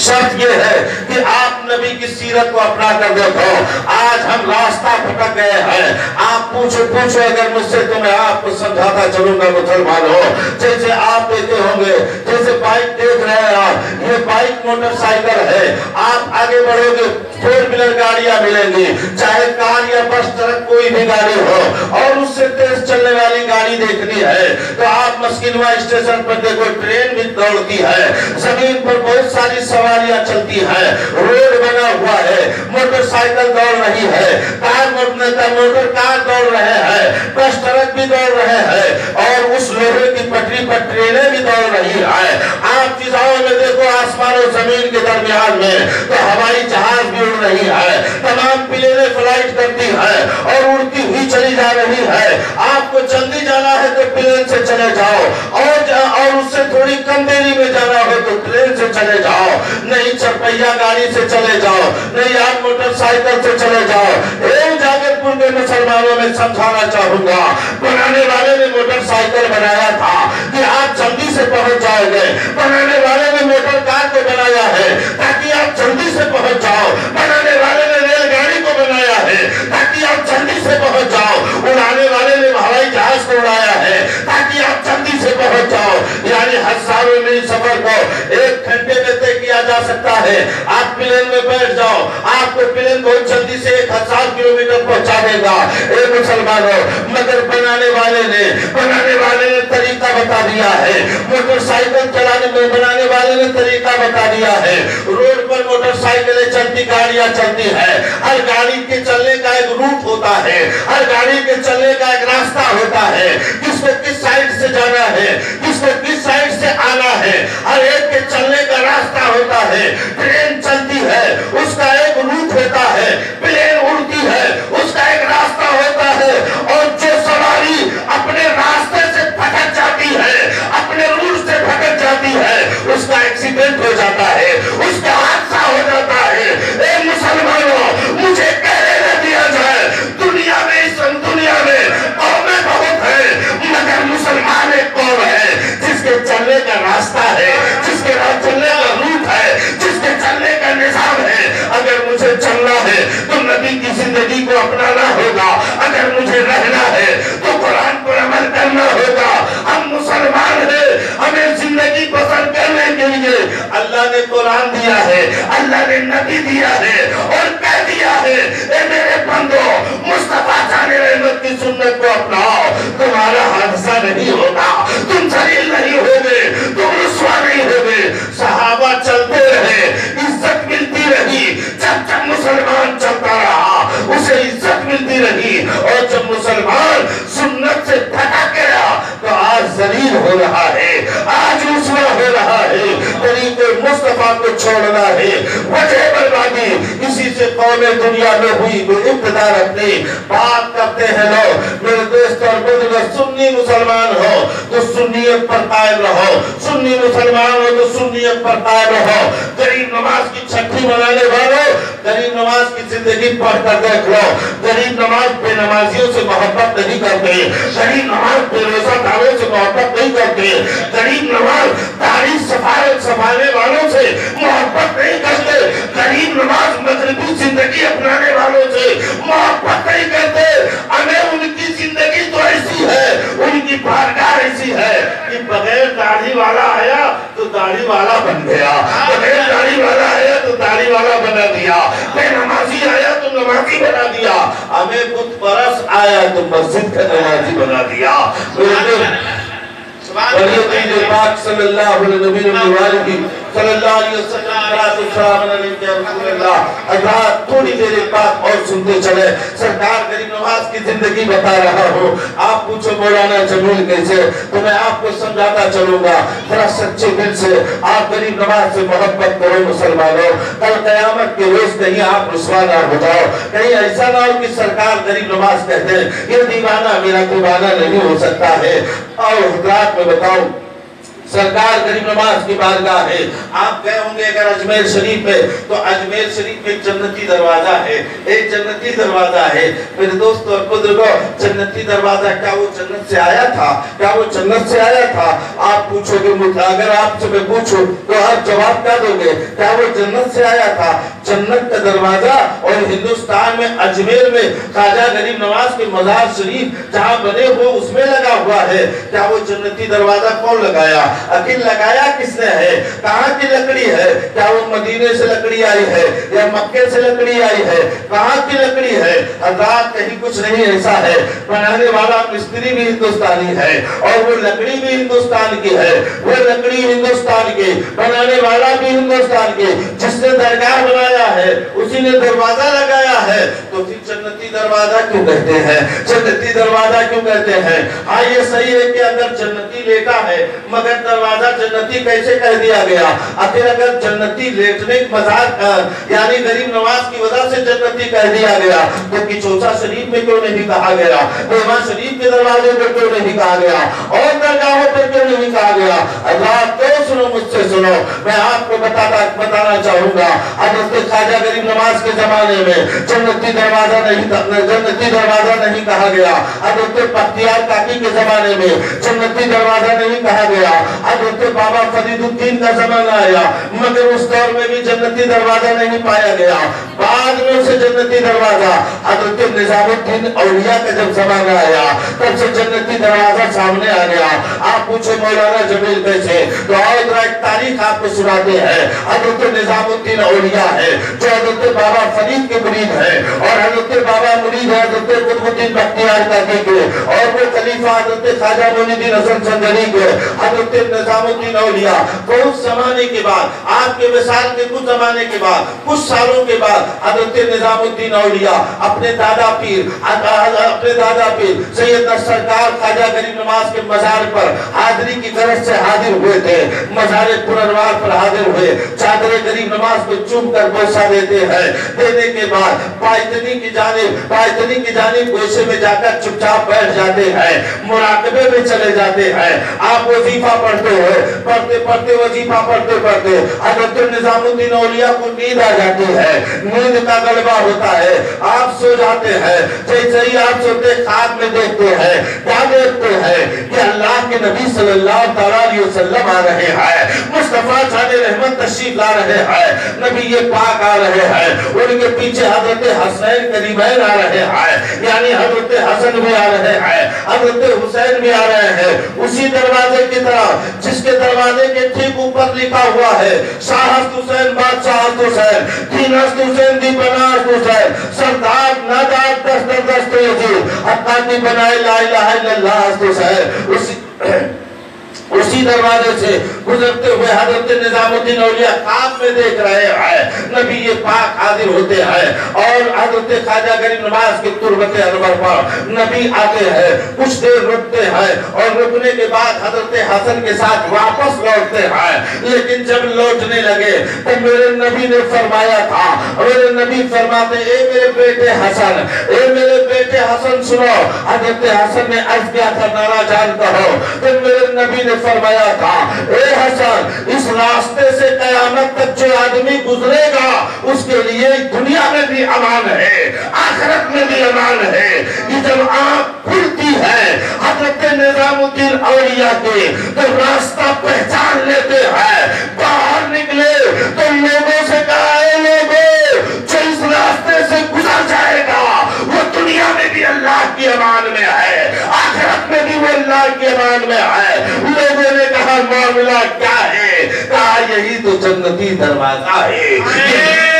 Speaker 1: شرط یہ ہے کہ آپ نبی کی سیرت کو اپنا کر دیکھو. آج ہم راستہ بھٹک گئے ہیں. آپ پوچھو اگر مجھ سے تو میں آپ کو سمجھاتا چلوں گا مسلمان ہو. جیسے آپ دیکھتے ہوں گے, جیسے بائک دیکھ رہے ہیں آپ, یہ بائک موٹر سائیکل ہے. آپ آگے بڑھو گے 4 ویلر گاڑیاں ملیں گی, چاہے کار یا بس ٹرک کوئی بھی گاڑی ہو, اور اس سے تیز چلنے والی گاڑی دیکھنی ہے تو آپ مسکینوا اسٹیشن پر دیکھو, ٹرین بھی دوڑتی ہے, زمین پر بہت ساری سواریاں چلتی ہیں, روڈ بنا ہوا ہے, موٹر سائیکل دوڑ رہی ہے, موٹر کار دوڑ رہے ہیں, بس ٹرک بھی دوڑ رہے ہیں, اور اس لوہے کی پٹری پر ٹرینیں بھی دوڑ رہی ہیں. آپ فضاؤں میں دیکھو, آسمان و زمین کے درمیان میں تو ہوائی جہاز بھی اڑ رہی ہے, تمام پلینے فلائٹ کرتی ہے اور اڑتی ہوئی چلی جا رہی ہے. آپ کو جلدی جانا नहीं आप मोटर साइकिल से चले जाओ। एक जागरपुर के मुसलमानों में समझाना चाहूंगा, बनाने वाले ने मोटर साइकिल बनाया था कि आप जल्दी से पहुंच जाओगे। बनाने वाले ने मोटर कार को बनाया है ताकि आप जल्दी से पहुंच जाओ। बनाने वाले ने रेलगाड़ी को बनाया है ताकि आप जल्दी से पहुंच जाओ। उड़ाने वाले ने हवाई जहाज को उड़ाया है ताकि आप जल्दी से पहुंच जाओ। यानी हजारों मील सफर को 1 घंटे में तय किया जा सकता है। आप प्लेन में बैठ जाओ, आपको प्लेन बहुत जल्दी से 1000 किलोमीटर पहुंचा देगा। मुसलमानों, मगर बनाने वाले ने तरीका बता दिया है। मोटरसाइकिल चलाने में बनाने वाले ने तरीका बता दिया है। रोड पर मोटरसाइकिलें चलती, गाड़ियां चलती है। हर गाड़ी के चलने का एक रूट होता है, हर गाड़ी के चलने का एक रास्ता होता है। किसको किस साइड से जाना है, किसको किस साइड से आना है, हर एक के चलने का रास्ता होता है। ट्रेन चलती है, उसका एक रूट होता है। प्लेन उड़ती है, उसका एक रास्ता होता है। और जो सवारी अपने रास्ते से भटक जाती है, अपने रूट से भटक जाती है, उसका एक्सीडेंट हो जाता है, उसका हादसा हो जाता है। ए मुसलमानों, मुझे कहने न दिया जाए, दुनिया में कौमें बहुत है, मगर मुसलमान एक कौम है जिसके चलने का रास्ता है, जिसके चलने का रूट है, जिसके चलने का निजाम है। अगर मुझे चलना है तो नबी की जिंदगी को अपनाना होगा। अगर मुझे रहना है तो कुरान पर अमल करना होगा। हम मुसलमान हैं, हमें जिंदगी बसर करने के लिए अल्लाह ने कुरान दिया है, अल्लाह ने नबी दिया है और कह दिया है, ए मेरे बंदो, मुस्तफा जाने रहमत की सुन्नत को अपनाओ, तुम्हारा हादसा नहीं होगा, तुम जलील नहीं होगे, तुम रुसवा नहीं होगे। सहाबा चलते रहे, इज्जत मिलती रही। जब जब मुसलमान चलता रहा उसे इज्जत मिलती रही, और जब मुसलमान सुन्नत से भटक गया तो आज जलील हो रहा है, आज रुसवा हो रहा है। तरीके मुस्तफा को छोड़ना है, वजह बर्बादी। इसी से कौमें दुनिया में हुई इब्तिदार अपनी बात करते हैं लोग। मेरे दोस्त और बुजुर्ग, सुन्नी मुसलमान हो तो सुन्नियत पर कायम रहो, सुन्नी मुसलमान हो तो सुन्नियत पर कायम रहो। गरीब नवाज की छठी मनाने वालों, गरीब नवाज की जिंदगी पढ़कर देख लो। गरीब नवाज बेनमाजियों से मोहब्बत नहीं करते, गरीब नवाज बेरोजादारों से मोहब्बत नहीं करते, गरीब नवाज दाढ़ी सफाने वालों से मोहब्बत नहीं करते, गरीब नवाज मगरिबी जिंदगी अपनाने वालों से मोहब्बत नहीं करते। हमें उनकी जिंदगी तो ऐसी है, उनकी बारगाह ऐसी है कि बगैर दाढ़ी वाला आया तो दाढ़ी वाला बन गया, बगैर दाढ़ी वाला आया तो दाढ़ी वाला बना दिया, बेनमाजी आया तो नमाजी बना दिया, हमें बुत परस आया तो मस्जिद का नमाजी बना दिया। पाक सल्लल्लाहु अलैहि वसल्लम थोड़ी देर बात और सुनते चले। सरकार गरीब नवाज की जिंदगी बता रहा हूँ। आप पूछो मौलाना जमील कैसे, तो मैं आपको समझाता चलूंगा। जरा सच्चे दिल से आप गरीब नवाज से मोहब्बत करो मुसलमानों। कल कयामत के रोज कहीं आप रुसवा ना हो जाओ, कहीं ऐसा ना हो कि सरकार गरीब नवाज कहते हैं ये दीवाना मेरा दीवाना नहीं हो सकता है। और हजरात में बताऊं, सरकार गरीब नवाज की बारगाह है। आप गए होंगे अगर अजमेर शरीफ में, तो अजमेर शरीफ में जन्नती दरवाजा है, एक जन्नती दरवाजा है। मेरे दोस्त और बुजुर्गों, जन्नती दरवाजा क्या वो जन्नत से आया था? क्या वो जन्नत से आया था? आप पूछोगे, अगर आपसे मैं पूछूं तो आप जवाब क्या दोगे? क्या वो जन्नत से आया था? जन्नत का दरवाजा और हिंदुस्तान में अजमेर में ख्वाजा गरीब नवाज के मजार शरीफ जहाँ बने हो उसमें लगा हुआ है। क्या वो जन्नती दरवाजा कौन लगाया? आखिर लगाया किसने है? कहाँ की लकड़ी है? क्या वो मदीने से लकड़ी आई है या मक्के से लकड़ी आई है? कहाँ की लकड़ी है? हज़रात कहीं कुछ नहीं ऐसा है। बनाने वाला मिस्त्री भी हिंदुस्तानी है और वो लकड़ी भी हिंदुस्तान की है। वो लकड़ी हिंदुस्तान की, बनाने वाला भी हिंदुस्तान की, जिसने दरगाह बनाया है उसी ने दरवाजा लगाया है। तो फिर जन्नती दरवाजा क्यों कहते हैं? जन्नती दरवाजा क्यों कहते हैं? हाँ, ये सही है कि अगर जन्नती लेटा है मगर दरवाजा जन्नती कैसे कह दिया गया? आखिर अगर जन्नती लेटने मजार यानी गरीब नवाज की वजह से जन्नती कह दिया गया तो किचौसा शरीफ में क्यों नहीं कहा गया? मेहमान शरीफ के दरवाजे पर क्यों नहीं कहा गया? और दरगाहों पर क्यों नहीं कहा गया? अल्लाह तो सुनो, मुझसे सुनो, मैं आपको बताना चाहूंगा। हज़रत ख्वाजा गरीब नवाज के जमाने में जन्नती दरवाजा नहीं कहा गया। हज़रत बख्तियार काकी के जमाने में जन्नती दरवाजा नहीं कहा गया। हज़रत बाबा फरीदुद्दीन का जमाना आया मगर उस दौर में भी जन्नती दरवाजा नहीं पाया गया। बाद में उसे जन्नती दरवाजा हज़रत निजामुद्दीन औलिया का जब जमाना आया तब से जन्नती दरवाजा सामने आ गया। आप पूछे मौलाना जमील कैसे, तो और एक तारीख आपको सुनाते हैं। हज़रत निजामुद्दीन औलिया है जो हज़रत बाबा फरीद के मुरीद है और हज़रत बाबा मुरीद है हज़रत कुतुबुद्दीन बख्तियार काकी के और वो खलीफा हज़रत ख्वाजा मोइनुद्दीन हसन संगरी के। हज़रत निजामुद्दीन औलिया बहुत जमाने के बाद, आपके विसाल के कुछ जमाने के बाद, कुछ सालों के बाद हज़रत निजामुद्दीन औलिया अपने दादा पीर सैयद सरकार ख्वाजा गरीब नवाज के मजार पर हाजिरी की गरज से हाजिर हुए थे। मज़ारे पुनर्वार पर हाजिर हुए, चादरे गरीब नवाज को चूम कर बोसा देते हैं। देने के बाद पायतनी की जानिब गोशे में जाकर चुपचाप बैठ जाते हैं, मुराकबे में चले जाते हैं। आप वजीफा पढ़ते वजीफा पढ़ते हज़रत निजामुद्दीन औलिया को नींद आ जाती है, नींद का गलबा होता है, आप सो जाते हैं। जैसे ही आप सोते ख्वाब में देखते हैं, क्या देखते हैं कि अल्लाह के नबी सल्लल्लाहु अलैहि वसल्लम आ रहे हैं, मुस्तफा जाने रहमत तशरीफ ला रहे हैं, नबी ये पाक आ रहे हैं, उनके पीछे हज़रत हसनैन करीमैन आ रहे हैं, यानी हज़रत हसन भी आ रहे हैं, हज़रत हुसैन भी आ रहे हैं। उसी दरवाजे की तरफ जिसके दरवाजे के ठीक ऊपर लिखा हुआ है शाहस्त हुसैन बादशाह हुसैन दीनस्त हुसैन दी बनास्त हुसैन सरदार नादार दस्त दस्त यजीद हत्ता बनाए ला इलाहा इल्लल्लाह हुसैन। उसी दरवाजे से गुजरते हुए हज़रत निजामुद्दीन औलिया ख्वाब में देख रहे हैं, नबी ये पाक हाजिर होते हैं और हज़रत ख्वाजा गरीब नवाज की तुरबत अनवर पर नबी आते हैं। कुछ देर रुकते हैं और रुकने के बाद हज़रत हसन के साथ वापस लौटते हैं। लेकिन जब लौटने लगे तो मेरे नबी ने फरमाया था, मेरे नबी फरमाते, ए मेरे बेटे हसन सुनो। हज़रत हसन ने अर्ज किया था, नाना जान कहो। तो मेरे नबी ने फरमाया था, ए हसन, इस रास्ते से कयामत तक जो आदमी गुजरेगा उसके लिए दुनिया में भी अमान है, आखिरत में भी अमान है। कि जब आंख खुलती है हज़रत निजामुद्दीन औलिया के तो रास्ता पहचान लेते हैं, बाहर निकले तो लोगों से कहा, लोगों जो इस रास्ते से गुजर जाएगा वो दुनिया में भी अल्लाह की अमान में है, आखिरत में भी वो अल्लाह की अमान में है। लोगों ने कहा, मामला क्या है? कहा, यही तो जन्नती दरवाजा है।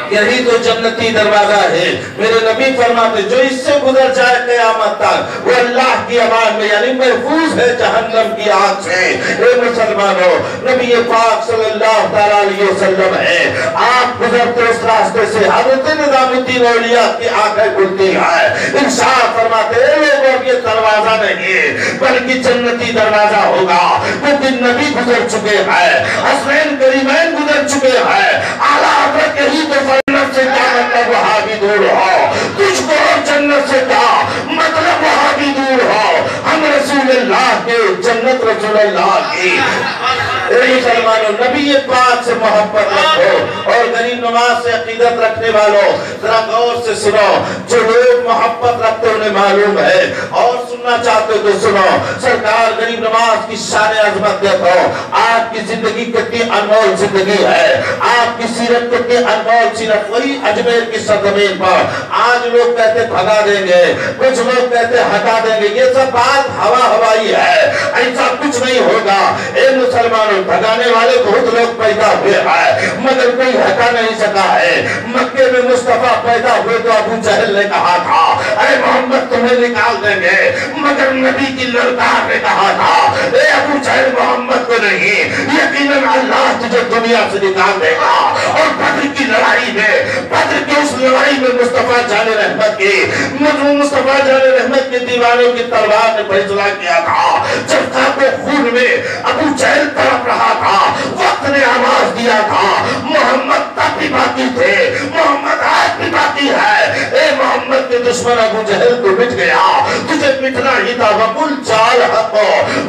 Speaker 1: यही तो जन्नती दरवाजा है। मेरे नबी फरमाते, जो इससे गुजर जाए क़यामत तक वो अल्लाह की अमान में यानी महफूज है जहन्नम की आग से। ए मुसलमानों, नबी पाक सल्लल्लाहु अलैहि वसल्लम है, आप गुजरते उस रास्ते से हज़रत निजामुद्दीन औलिया की आंखें खुलती हैं, इरशाद फरमाते, लोगों ये दरवाजा नहीं बल्कि जन्नती दरवाजा होगा, क्योंकि नबी गुजर चुके हैं, हसनैन करीमैन गुजर चुके हैं। आला हज़रत यही तो जन्नत से क्या मतलब वहां भी दूर हो, तुझको जन्नत से क्या मतलब वहां भी दूर हो। हम रसूलुल्लाह के जन्नत रसूलुल्लाह की। मुसलमानों, नबी पाक से मोहब्बत रखो और गरीब नवाज से अकीदत रखने वालों जरा गौर से सुनो। जो लोग मोहब्बत रखते उन्हें मालूम है और सुनना चाहते तो सुनो। सरकार गरीब नवाज की शान अजमत देखो, आपकी जिंदगी कितनी अनमोल जिंदगी है, आपकी सीरत कितनी अनमोल सीरत। वही अजमेर की सरजमीन पर आज लोग कहते भगा देंगे, कुछ लोग कहते हटा देंगे, ये सब बात हवाई है, ऐसा कुछ नहीं होगा। ए मुसलमानों, भगाने वाले बहुत लोग पैदा हुए हैं मगर कोई हटा नहीं सका है। मक्के में मुस्तफा पैदा हुए तो अबू जहल ने कहा था, अरे मोहम्मद तुम्हें निकाल देंगे, मगर नबी की ललकार ने कहा था, ए अबू जहल मोहम्मद को नहीं, यकीनन अल्लाह तुझे दुनिया से निकाल देगा। और बद्र की लड़ाई में, बद्र की उस लड़ाई میں مصطفیٰ جان رحمت کی مصطفیٰ جان رحمت کے دیوانوں کی تلوار نے فیصلہ کیا تھا، جب خاک و خون میں ابو جہل تڑپ رہا تھا، وقت نے آواز دیا تھا محمد تب بھی باقی تھے، محمد آج بھی باقی ہے، اے محمد کے دشمن ابو جہل تو مٹ گیا، تجھے مٹنا ہی تھا، وَقُلْ جَعَلْ حَقُّ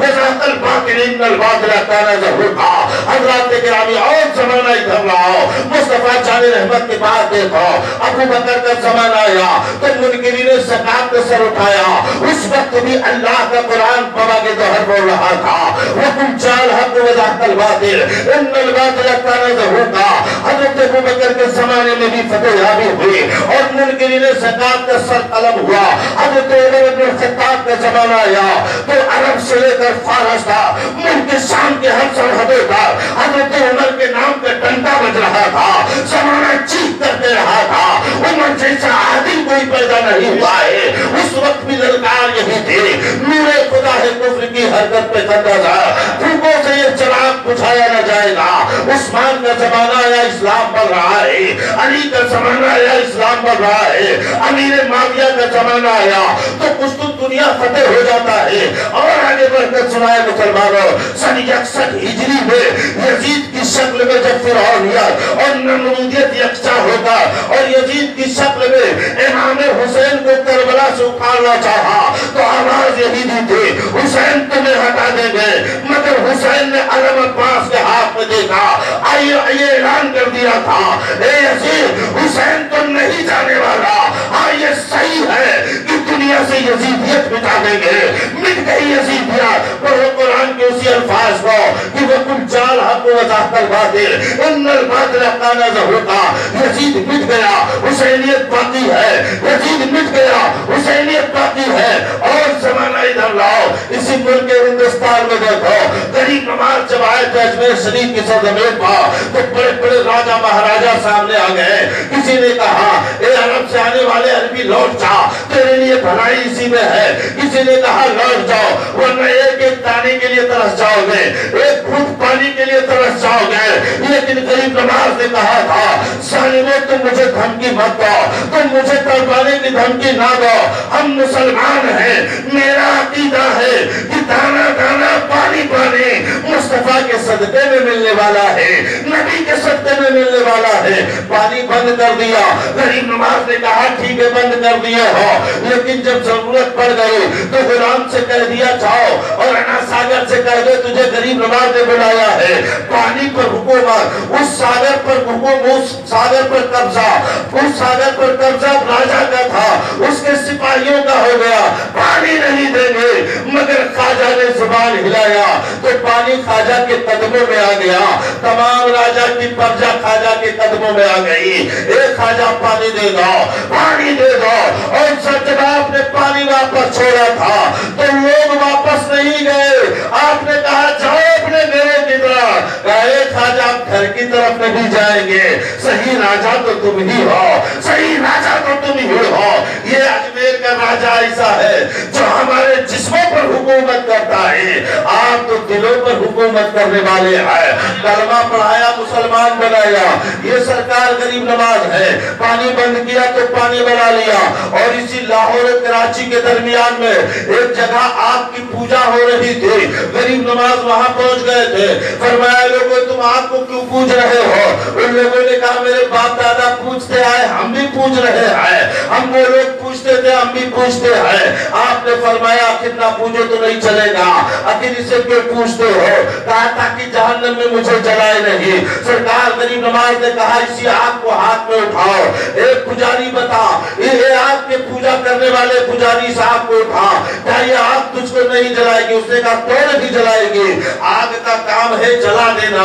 Speaker 1: وَزَاقَ الْبَاطِلِ إِنَّ الْبَاطِلَ كَانَ زَهُوقًا۔ حضرات گرامی اور زمانہ ادھر لاؤ، مصطفیٰ جان رحمت کے بعد دیکھو ابو بکر کا زمانہ آیا تو منکرین زکات کا سر اٹھایا، اس وقت بھی اللہ کا قرآن بابا کے دہر بول رہا تھا، وَقُلْ جَعَلْ حَقُّ وَزَاقَ الْبَاطِلِ إِنَّ الْبَاطِلَ كَانَ زَهُوقًا۔ حضرت ابو بکر کے زمانے میں بھی فتح یابی ہوئی اور منکرین زکات کا سر قلم ہوا۔ حضرت عمر بن الخطاب کا زمانہ آیا تو عرب سے لے کر فارس تھا، ملک شام کے ہر سرحدوں پر حضرت عمر کے نام کا ڈنڈا بج رہا تھا، زمانہ چیخ کرتے رہا تھا، عمر جیسا عادل کوئی پیدا نہیں ہوا ہے۔ اس وقت بھی للکار یہی تھی، نور خدا ہے کفر کی حرکت پہ خندہ دھوپوں سے یہ چراغ بجھایا نہ جائے گا۔ عثمان کا زمانہ آیا اسلام بڑھ رہا ہے، علی کا زمانہ آیا اسلام بڑھ رہا ہے، امیر معاویہ کا زمانہ آیا تو کچھ تو دنیا فتح ہو جاتا ہے۔ اور آگے بڑھ کر سنائے مسلمانوں، سن 61 ہجری میں یزید کی شکل میں جب فرعونیت اور نمرودیت یکجا ہوگا اور یزید کی شکل میں امام حسین کو کربلا سے اکھاڑنا چاہا تو آواز یہی دی تھی، حسین تمہیں ہٹا دیں گے، مگر حسین نے علم عباس کے ہاتھ میں دیکھا، یہ اعلان کر دیا تھا، اے یزید حسین تو نہیں جانے والا، ہاں یہ صحیح ہے کہ دنیا سے یزیدیت مٹا دیں گے۔ مٹ گئی یزیدیت، پڑھو قرآن کے اسی الفاظ کو کہ وَقُلْ جَعَلْ حَقُّ وَزَاقَ الْبَاطِلِ إِنَّ الْبَاطِلَ كَانَ زَهُوقًا۔ یزید مٹ گیا، حسینیت باقی ہے، یزید مٹ گیا، حسینیت باقی ہے۔ اور زمانہ ادھر لاؤ، اسی ملک ہندوستان میں دیکھو، غریب نواز جب آئے تھے اجمیر شریف کی سرزمین پر تو بڑے بڑے راجہ مہاراجہ سامنے آ گئے، کسی نے کہا اے عرب سے آنے والے عربی لوٹ جا، تیرے لیے بھلائی اسی میں ہے، کسی نے کہا لوٹ جاؤ ورنہ ایک ایک دانے کے لیے ترس جاؤ گے، ایک گھونٹ پانی کے لیے ترس جاؤ گے۔ لیکن غریب نواز نے کہا تھا ظالموں تم مجھے دھمکی مت دو، تم مجھے تڑپانے کی دھمکی نہ دو، ہم مسلمان ہیں، میرا عقیدہ ہے کہ دانا دانا پانی پانی مصطفیٰ کے صدقے میں ملنے والا ہے، نبی کے صدقے میں ملنے والا ہے۔ پانی بند کر دیا، غریب نواز نے کہا ٹھیک ہے بند کر دیا ہو، لیکن جب ضرورت پڑ گئی تو غلام سے کہہ دیا جاؤ اور انا ساگر سے کہہ دے تجھے غریب نواز نے بلایا ہے، پانی پر حکومت، اس ساگر پر حکومت، اس ساگر پر قبضہ، اس ساگر پر قبضہ راجہ کا تھا، اس کے سپاہیوں کا ہو گیا، پانی نہیں دیں گے، مگر خواجہ نے زبان ہلایا تو پانی خواجہ کے قدموں میں آ گیا، تمام راجہ کی پرجا خواجہ کے قدموں میں آ گئی، اے خواجہ پانی دے دو، پانی دے دو۔ اور جب آپ نے پانی واپس چھوڑا تھا تو لوگ واپس نہیں گئے، آپ نے کہا جاؤ اپنے گھروں کی طرف، کہا اے خواجہ آپ گھر کی طرف نہیں جائیں گے، صحیح راجہ تو تم ہی ہو، صحیح راجہ تو تم ہی ہو۔ یہ اجمیر کا راجہ ایسا ہے جو ہمارے جسموں پر حکومت کرتا ہے، آپ تو دلوں پر حکومت کرنے والے ہیں، کلمہ پڑھایا مسلمان بنایا، یہ سرکار غریب نواز ہے، پانی بند کیا تو پانی بنا لیا۔ اور اسی لاہور اور کراچی کے درمیان میں ایک جگہ آگ کی پوجا ہو رہی تھی، غریب نواز وہاں پہنچ گئے تھے، فرمایا لوگوں تم آگ کو کیوں پوج رہے ہو؟ ان لوگوں نے کہا میرے باپ دادا پوجتے آئے، ہم بھی پوج رہے ہیں، ہم وہ لوگ پوجتے تھے ہم بھی پوجتے ہیں۔ آپ نے فرمایا آخر نہ پوجو تو نہیں چلے گا، آخر اسے کیوں پوجتے ہو؟ کہا تاکہ جہنم میں مجھے جلائے نہیں۔ سرکار غریب نواز نے کہا اسی آگ کو ہاتھ میں اٹھاؤ، ایک پجاری بتا یہ آگ کے پوجا کرنے والے پجاری اس آگ کو اٹھا، کیا یہ آگ تجھ کو نہیں جلائے گی؟ اس نے کہا کون نہیں جلائے گی، آگ کا کام ہے جلا دینا،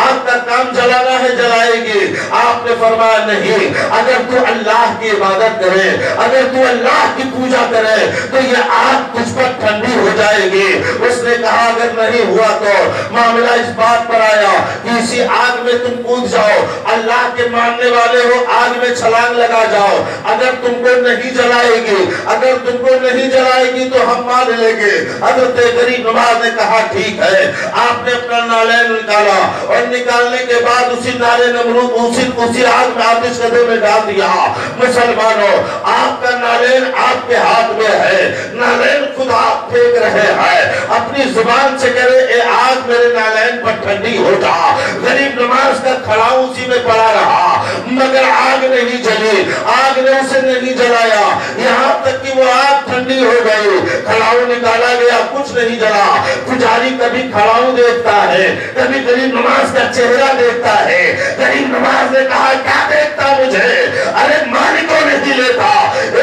Speaker 1: آگ کا کام جلانا ہے جلائے گی۔ آپ نے فرمایا نہیں، اگر تو اللہ کی عبادت کرے، اگر تو اللہ کی پوجا کرے تو یہ آگ تجھ پر ٹھنڈی ہو جائے گی۔ اس نے کہا اگر نہیں ہوا تو معاملہ اس بات پر آیا کہ اسی آگ میں تم کود جاؤ، اللہ کے ماننے والے ہو آگ میں چھلانگ لگا جاؤ، اگر تم کو نہیں جلائے گی، اگر تم کو نہیں جلائے گی تو ہم مان لیں گے۔ حضرت गरीब नवाज ने कहा ठीक है। आपने अपना नालैन निकाला और निकालने के बाद उसी नारे नमरूद उसी आग में आतिश कदे में डाल दिया। मुसलमानों, आपका नालैन आपके हाथ में है, नालैन खुद आप फेंक रहे हैं, अपनी जुबान से कह रहे आग मेरे नालैन पर ठंडी हो जा। गरीब नवाज का खड़ा उसी में पड़ा रहा, मगर आग नहीं जली, आग ने उसे नहीं जलाया, यहाँ तक कि वो आग ठंडी हो गई। खड़ाऊ निकाला गया, कुछ नहीं जला। पुजारी कभी खड़ाऊ देखता है, कभी गरीब नवाज का चेहरा देखता है। गरीब नवाज ने कहा क्या देखता मुझे, अरे मालिकों नहीं लेता,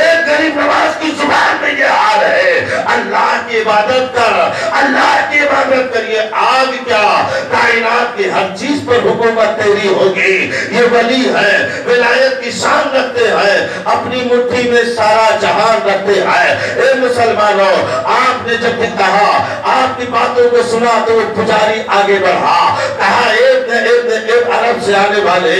Speaker 1: एक गरीब नवाज की जुबान में ये हाल है। अल्लाह की इबादत कर, अल्लाह की इबादत करिए। आग क्या, कायनात की हर चीज पर हुकूमत तेरी होगी। ये वली है, विलायत की शान रखते हैं, अपनी मुट्ठी में सारा जहान रखते हैं। ए मुसलमानों, आपने जब भी कहा, आपकी बातों को सुना तो पुजारी आगे बढ़ा, कहा एक अरब से आने वाले,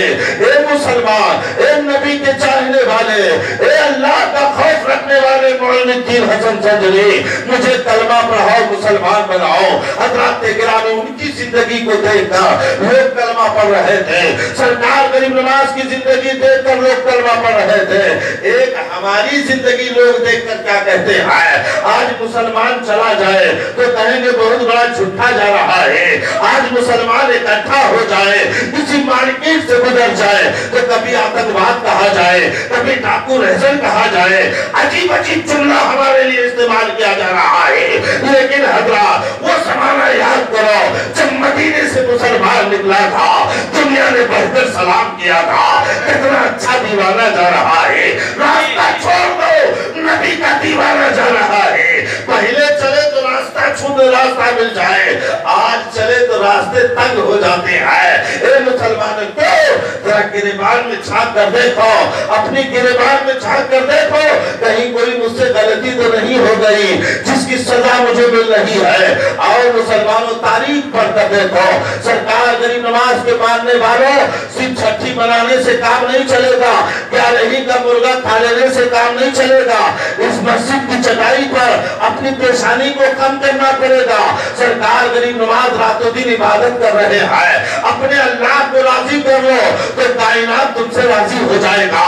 Speaker 1: ए मुसलमान, ए नबी के चाहने वाले, ए अल्लाह का खौफ रखने वाले मोइनुद्दीन हसन संजरी, मुझे कलमा पढ़ाओ, मुसलमान बनाओ। हज़रात गिरामी, उनकी जिंदगी को देखकर लोग कलमा पढ़ रहे थे। सरकार गरीब नवाज की जिंदगी देखकर लोग कलमा पढ़ रहे थे। एक हमारी जिंदगी लोग देखकर क्या कहते हैं, आज मुसलमान चला जाए तो कहेंगे बहुत बड़ा झूठा जा रहा है। आज मुसलमान इकट्ठा हो जाए, किसी मार्केट से गुजर जाए तो कभी आतंकवाद कहा जाए, कभी डाकू रहसन कहा जाए, अजीब अजीब जुमला हमारे लिए इस्तेमाल किया जा रहा है। लेकिन हज़रात, वो ज़माना याद करो जब मदीने से मुसलमान निकला था, दुनिया ने बढ़कर सलाम किया था, कितना अच्छा दीवाना जा रहा है। रास्ता छोड़ दो, नबी का दीवाना जा रहा है। पहले चले तो रास्ता छूटे, रास्ता मिल जाए, आज चले तो रास्ते तंग हो जाते हैं। ए मुसलमानों, क्यों जरा गिरेबान में झांक कर देखो, अपनी गिरेबान में झांक कर देखो, कहीं कोई मुझसे गलती तो नहीं हो गई जिसकी सजा मुझे मिल रही है। और मुसलमानों, तारीख पढ़कर देखो, सरकार गरीब नवाज के मानने वालों, सिर्फ छठी बनाने से काम नहीं चलेगा, ग्यारहवीं का मुर्गा खा लेने से काम नहीं चलेगा। इस मस्जिद की चटाई पर अपनी परेशानी को कम करना पड़ेगा। सरकार गरीब नवाज रातों दिन इबादत कर रहे हैं, अपने अल्लाह को राजी कर लो तो कायनात तुमसे राजी हो जाएगा।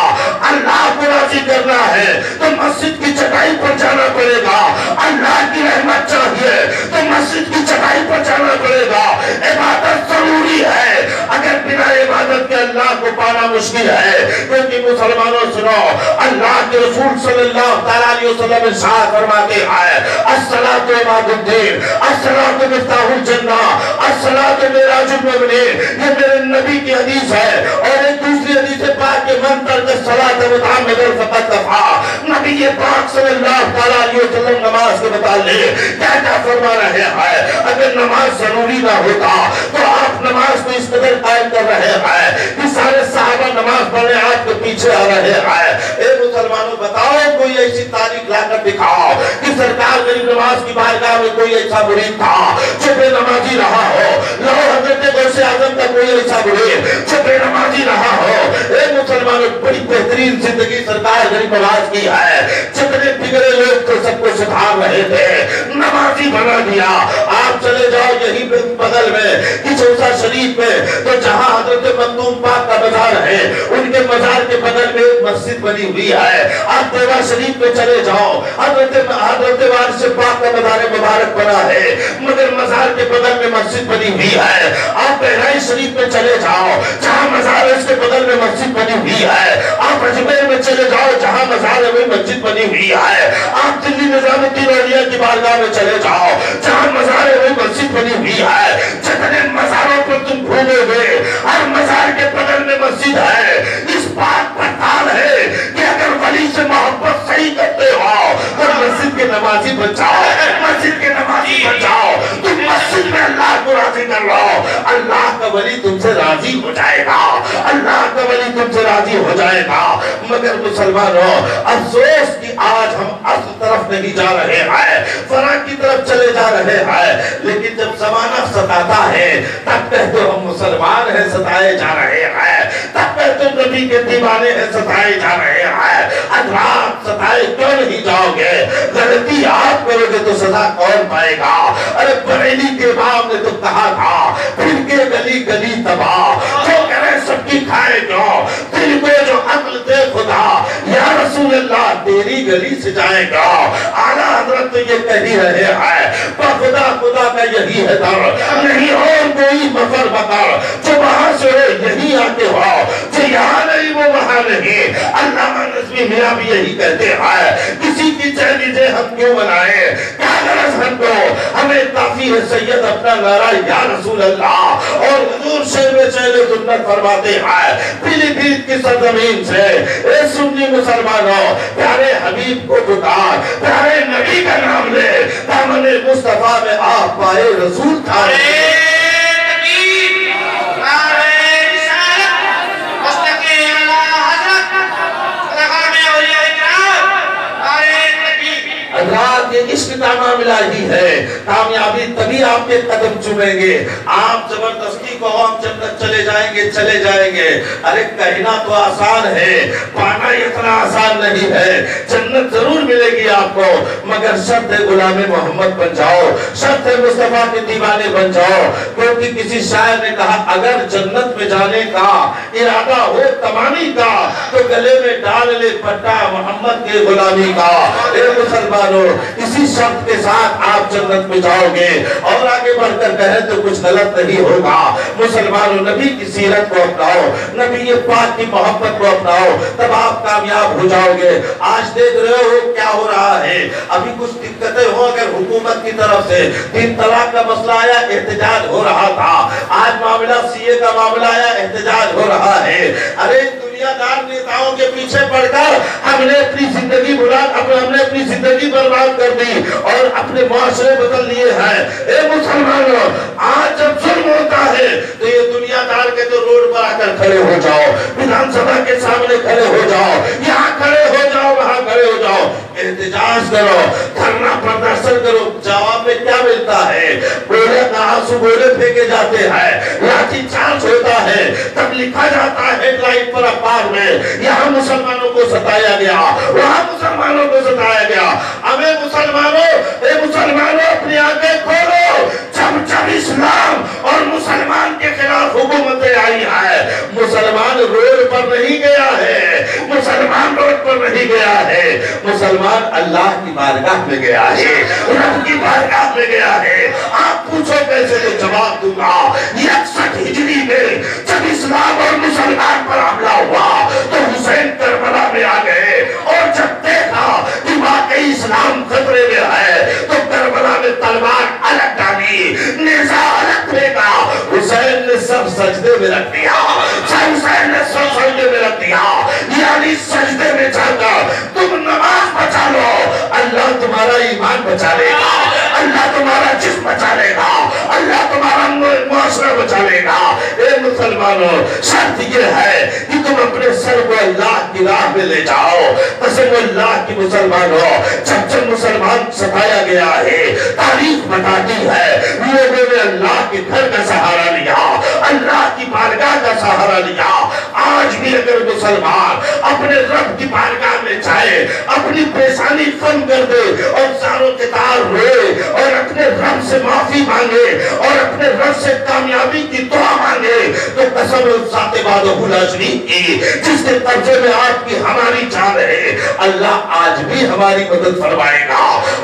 Speaker 1: अल्लाह को राजी करना है तो मस्जिद की चटाई पर जाना पड़ेगा। अल्लाह की रहमत चाहिए तो मस्जिद की चटाई पर जाना पड़ेगा। इबादत जरूरी है, अगर बिना इबादत के अल्लाह को पाना मुश्किल है। क्योंकि मुसलमानों सुनो, अल्लाह के रसूल सल्लल्लाहु अलैहि वसल्लम इरशाद फरमाते हैं, अस्सलातु इमादुद्दीन, अस्सलातु मिफ्ताहुल जन्नह, अस्सलातु मिराजुल मोमिनीन। ये मेरे नबी की हदीस है। और एक दूसरी हदीस पाक के मंतर के सलात मुतामिदल फकत कफा, नबी ये पाक सल्लल्लाहु अलैहि वसल्लम नमाज के मुताल्लिक क्या क्या फरमा रहे हैं। अगर नमाज जरूरी ना होता तो आप नमाज को इस कदर कायम कर रहे हैं कि सारे सहाबा नमाज पढ़ने आपके पीछे आ रहे हैं। ए मुसलमानों, बताओ कोई ऐसी तारीख लाकर दिखाओ कि सरकार गरीब नवाज की बारगाह में कोई ऐसा मुरीद था जो बेनमाजी रहा हो। लो हजरत गौसे आजम का कोई ऐसा मुरीद जो बेनमाजी रहा हो। ए मुसलमानों, बड़ी बेहतरीन जिंदगी सरकार गरीब नवाज की है। जितने बिगड़े लोग तो सबको सुधार रहे थे, नमाजी बना दिया। आप चले जाओ यहीं बगल में किचौसा शरीफ में, तो जहां हजरत मखदूम पाक का मजार है, उनके मजार के बगल में एक मस्जिद बनी हुई है। आप देवा शरीफ में चले जाओ, हजरत वारिस पाक का मजार मुबारक बना है, मगर मजार के बगल में मस्जिद बनी हुई है। आप बहराई शरीफ में चले जाओ, जहां मजार है उसके बगल में मस्जिद बनी हुई है। आप अजमेर में चले जाओ, जहां मजार है वही मस्जिद बनी हुई है। आप दिल्ली निजामुद्दीन औलिया की बारगाह में चले जाओ, जहां मजार है वही मस्जिद बनी हुई है। जितने मजारों पर तुम घूमोगे, हर मजार के बगल में मस्जिद है। इस बात पर ताल है कि अगर वली से मोहब्बत सही करते हो तो मस्जिद के नमाजी बन जाओ, मस्जिद के नमाजी बन जाओ। तुम मस्जिद में अल्लाह को राजी कर लो। अल्लाह का वली तुमसे राजी हो जाएगा, अल्लाह का वली तुमसे राजी हो जाएगा। मगर मुसलमानों, अफसोस कि आज हम असल तरफ नहीं जा रहे हैं, फरा की तरफ चले जा रहे हैं। लेकिन जब जमाना सताता है तब कहते हो हम मुसलमान हैं, सताए जा रहे हैं, तब कहते हो नबी के दीवाने हैं, सताए जा रहे हैं। हजरात, सताए क्यों नहीं जाओगे? गलती आप करोगे तो सजा कौन पाएगा? अरे बरेली के इमाम ने तो कहा था, फिर के गली गली तबाह, जो करे सबकी खाए क्यों, दिल को जो अक्ल दे खुदा, या रसूल अल्लाह तेरी गली से जाएगा। आला हजरत तो ये कह ही रहे हैं, खुदा खुदा का यही है दर, नहीं और कोई मफर बकर, जो वहां से हो यही आके हो, जो यहाँ नहीं वो वहां नहीं। अल्लामा नज़्मी मियां भी यही कहते हैं, किसी की चहलीजे हम क्यों बनाए, क्या गरज हमको, हमें काफी है सैयद अपना नारा या रसूल अल्लाह। और हुजूर शेर चहले सुन्नत फरमाते हैं, पीलीभीत की सरजमीन से ए सुन्नी मुसलमानों, प्यारे हबीब को पुकार, प्यारे नबी का नाम ले, दामने मुस्तफा में आप पाए रसूल था। ये इश्क का मामला ही है, कामयाबी तभी आपके कदम चुमेंगे। आप जबरदस्ती को हम जन्नत चले जाएंगे, चले जाएंगे। अरे कहना तो आसान है, पाना इतना आसान नहीं है। जन्नत जरूर मिलेगी आपको, मगर शर्त है गुलामे मोहम्मद बन जाओ, शर्त है मुस्तफा के दीवाने बन जाओ। क्योंकि किसी शायर ने कहा, अगर जन्नत में जाने का इरादा हो तमामी का, तो गले में डाल ले पट्टा मोहम्मद के गुलामी का। ए मुसलमानों, इसी शर्त के साथ आप जन्नत में जाओगे। और आगे बढ़कर कहें तो कुछ गलत नहीं होगा। मुसलमानों, नबी की सीरत को अपनाओ, नबी पाक की मोहब्बत को अपनाओ, तब आप कामयाब हो जाओगे। आज देख रहे हो क्या हो रहा है, अभी कुछ दिक्कतें हो अगर हुकूमत की तरफ से, 3 तलाक का मसला आया, एहतजाज हो रहा था। आज मामला सीए का मामला आया, एहतजाज हो रहा है। अरे दुनियादार नेताओं के पीछे पड़कर हमने अपनी जिंदगी हमने अपनी जिंदगी बर्बाद कर दी और अपने मुआशरे बदल लिए हैं। ए मुसलमानों, आज जब जुल्म होता है तो ये दुनियादार के तो रोड पर आकर खड़े हो जाओ, विधानसभा के सामने खड़े हो जाओ, यहाँ खड़े हो जाओ, वहाँ खड़े हो जाओ, एहतजाज करो, धरना प्रदर्शन करो। जवाब में क्या मिलता है? गोले का आंसू गोले फेंके जाते हैं, लाठी चार्ज होता है, तब लिखा जाता है हेडलाइन पर अखबार में, यहाँ मुसलमानों को सताया गया, वहाँ मुसलमानों को सताया गया। हमें मुसलमानों, अपनी आंखें खोलो। जब इस्लाम और मुसलमान के खिलाफ हुकूमतें आई है, मुसलमान रोड पर नहीं गया है, मुसलमान रोड पर नहीं गया है, मुसलमान अल्लाह की बारगाह में गया है, रब की बारगाह में गया है। आप पूछो कैसे, तो जवाब दूंगा। 61 हिजरी में जब इस्लाम और मुसलमान पर हमला हुआ तो हुसैन करबला में आ गए, और जब देखा कि वाकई इस्लाम खतरे में है तो करबला में तलवार अलग डाली, नेज़ा अलग फेंका, हुसैन ने सब सजदे में रख दिया, हुसैन ने सब सजदे में रख दिया। यानी सजदे में जाकर तुम नमाज बचा लो, अल्लाह तुम्हारा ईमान बचा लेगा, अल्लाह तुम्हारा जिस्म बचा लेगा, अल्लाह तुम्हारा मुआशरा बचा लेगा। ए मुसलमानों, शर्त ये है कि तुम अपने सर को अल्लाह की राह में ले जाओ। कसम अल्लाह की मुसलमानों, जब मुसलमान सताया गया है, तारीख बताती है लोगों ने अल्लाह के घर का सहारा लिया, अल्लाह की बारगाह का सहारा लिया। आज भी अगर मुसलमान अपने रब की बारगाह में जाए, अपनी परेशानी कम कर दे और सारों के तार रोए और अपने रब से माफी मांगे और अपने रब से कामयाबी की दुआ मांगे, तो कसम की जिसके कब्जे में आपकी हमारी जान है, अल्लाह आज भी हमारी मदद फरमाएगा,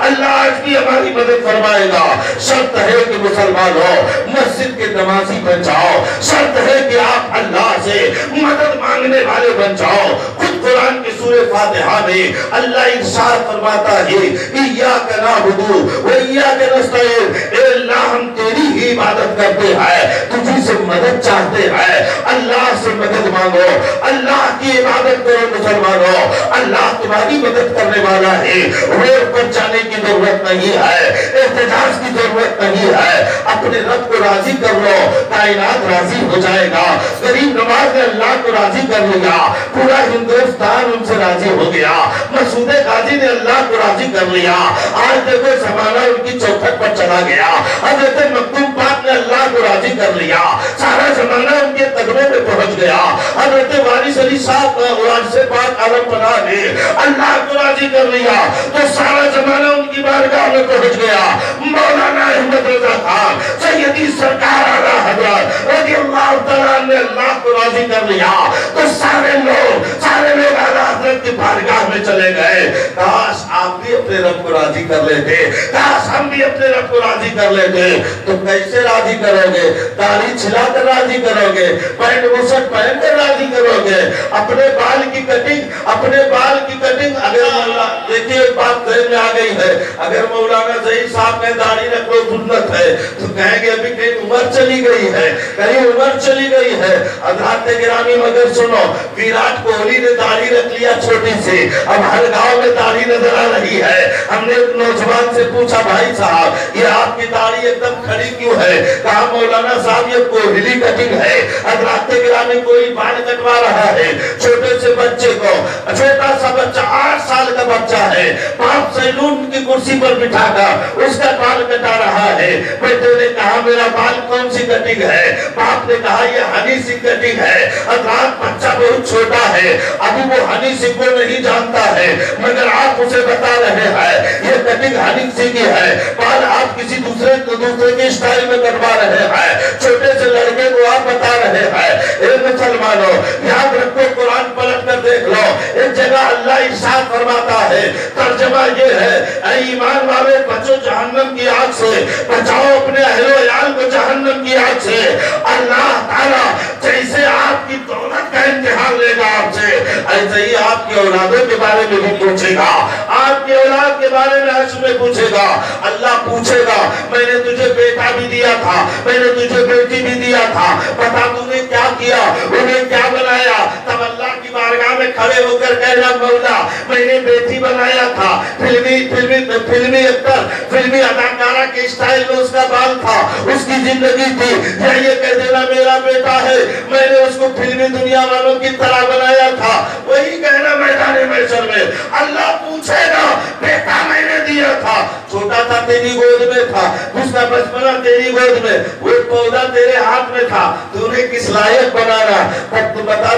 Speaker 1: अल्लाह आज भी हमारी मदद फरमाएगा। शर्त है कि मुसलमान हो, मस्जिद के नमाजी बन जाओ, शर्त है कि आप अल्लाह से मदद मांगने वाले बन जाओ। खुद कुरान की सूरह फातिहा में अल्लाह इरशाद फरमाता है, इय्याका नअबुदु व इय्याका नस्तईन, ए अल्लाह हम तेरी ही इबादत करते हैं, तुझी से मदद चाहते हैं, अल्लाह से मदद मांगो, अल्लाह की इबादत करो मुसलमानों, اللہ تمہاری مدد کرنے والا ہے، روڈ پر جانے کی ضرورت نہیں ہے، احتجاج کی ضرورت نہیں ہے، اپنے رب کو راضی کر لو، کائنات راضی ہو جائے گا۔ غریب نواز نے اللہ کو راضی کر لیا، پورا ہندوستان ان سے راضی ہو گیا۔ مسعود غازی نے اللہ کو راضی کر لیا، آج دیکھو زمانہ ان کی چوکھٹ پر چلا گیا۔ حضرت مکتوم پاک نے اللہ کو راضی کر لیا، سارا زمانہ ان کے قدموں میں پہنچ گیا۔ حضرت وارث علی صاحب وارث پاک عالم پناہ نے اللہ کو راضی کر لیا تو سارا زمانہ ان کی بارگاہ میں پہنچ گیا۔ مولانا احمد رضا خان سیدی سرکار اعلیٰ حضرت رضی اللہ تعالیٰ نے اللہ کو راضی کر لیا تو سارے لوگ اعلیٰ حضرت کی بارگاہ میں چلے گئے۔ کاش آپ بھی اپنے رب کو راضی کر لیتے، کاش ہم بھی اپنے رب کو راضی کر لیتے۔ تو کیسے راضی کرو گے؟ داڑھی چھلا کر راضی کرو گے، پینٹ بوشٹ پہن کر راضی کرو گے، اپنے بال کی کٹنگ اگر مولانا دیکھیے ایک بات ذہن میں آ گئی ہے، اگر مولانا ظہیر صاحب نے داڑھی رکھ لو سنت ہے تو کہیں گے ابھی کہیں عمر چلی گئی ہے، حضرات گرامی مگر سنو، ویراٹ کوہلی نے داڑھی رکھ لیا چھوٹی سی، اب ہر گاؤں میں داڑھی نظر آ رہی ہے۔ ہم نے ایک نوجوان سے پوچھا بھائی صاحب یہ آپ کی داڑھی ایک دم کھڑی کیوں ہے؟ کہا مولانا صاحب یہ کوہلی کٹنگ ہے۔ حضرات گرامی کوئی بال کٹوا رہا ہے چھوٹے سے بچے کو، چھوٹا سا بچہ 8 سال کا بچہ ہے، باپ سیلون کی کرسی پر بٹھا کر اس کا بال کٹا رہا ہے۔ بیٹے نے کہا میرا بال کون سی کٹنگ ہے؟ باپ نے کہا یہ ہنی سنگھ کٹنگ ہے۔ حضرات بچہ بہت چھوٹا ہے، ابھی وہ ہنی سنگھ کو نہیں جانتا ہے، مگر آپ اسے بتا رہے ہیں یہ کٹنگ ہنی سنگھ کی ہے، بال آپ کسی دوسرے کے سٹائل میں کٹوا رہے ہیں، چھوٹے سے لڑکے کو آپ بتا رہے ہیں۔ اے مسلمانوں یاد رکھو، قرآن پلٹ کر دیکھ لو، ایک جگہ اللہ ارشاد فرماتا ہے، ترجمہ یہ ہے اے ایمان والے بچو جہنم کی آگ سے، بچاؤ اپنے اہل و عیال کو جہنم کی آگ سے۔ اللہ تعالیٰ جیسے آپ کی دولت کا امتحان لے گا آپ سے، ایسے ہی آپ کی اولادوں کے بارے میں بھی پوچھے گا، آپ کی اولاد کے بارے میں حشر میں پوچھے گا۔ اللہ پوچھے گا میں نے تجھے بیٹا بھی دیا تھا، میں نے تجھے بیٹی بھی دیا تھا، بتا تو نے کیا کیا، انہیں کیا بنایا؟ تب اللہ کی بارگاہ میں کھڑے ہو کر کہنا مولا میں نے بیٹی بنایا تھا، فلمی اکتر فلمی اداکارہ کے اسٹائل میں اس کا بال تھا، اس کی زندگی تھی، یا یہ کہہ دینا میرا بیٹا ہے میں نے اس کو فلمی دنیا والوں کی طرح بنایا تھا، وہی کہنا میدان محشر میں اللہ پوچھے گا بیٹا میں نے دیا تھا، چھوٹا تھا تیری گود میں تھا، اس کا بچپنا تیری گود میں، وہ پودا تیرے ہاتھ میں تھا، تو نے کس لائق بنانا؟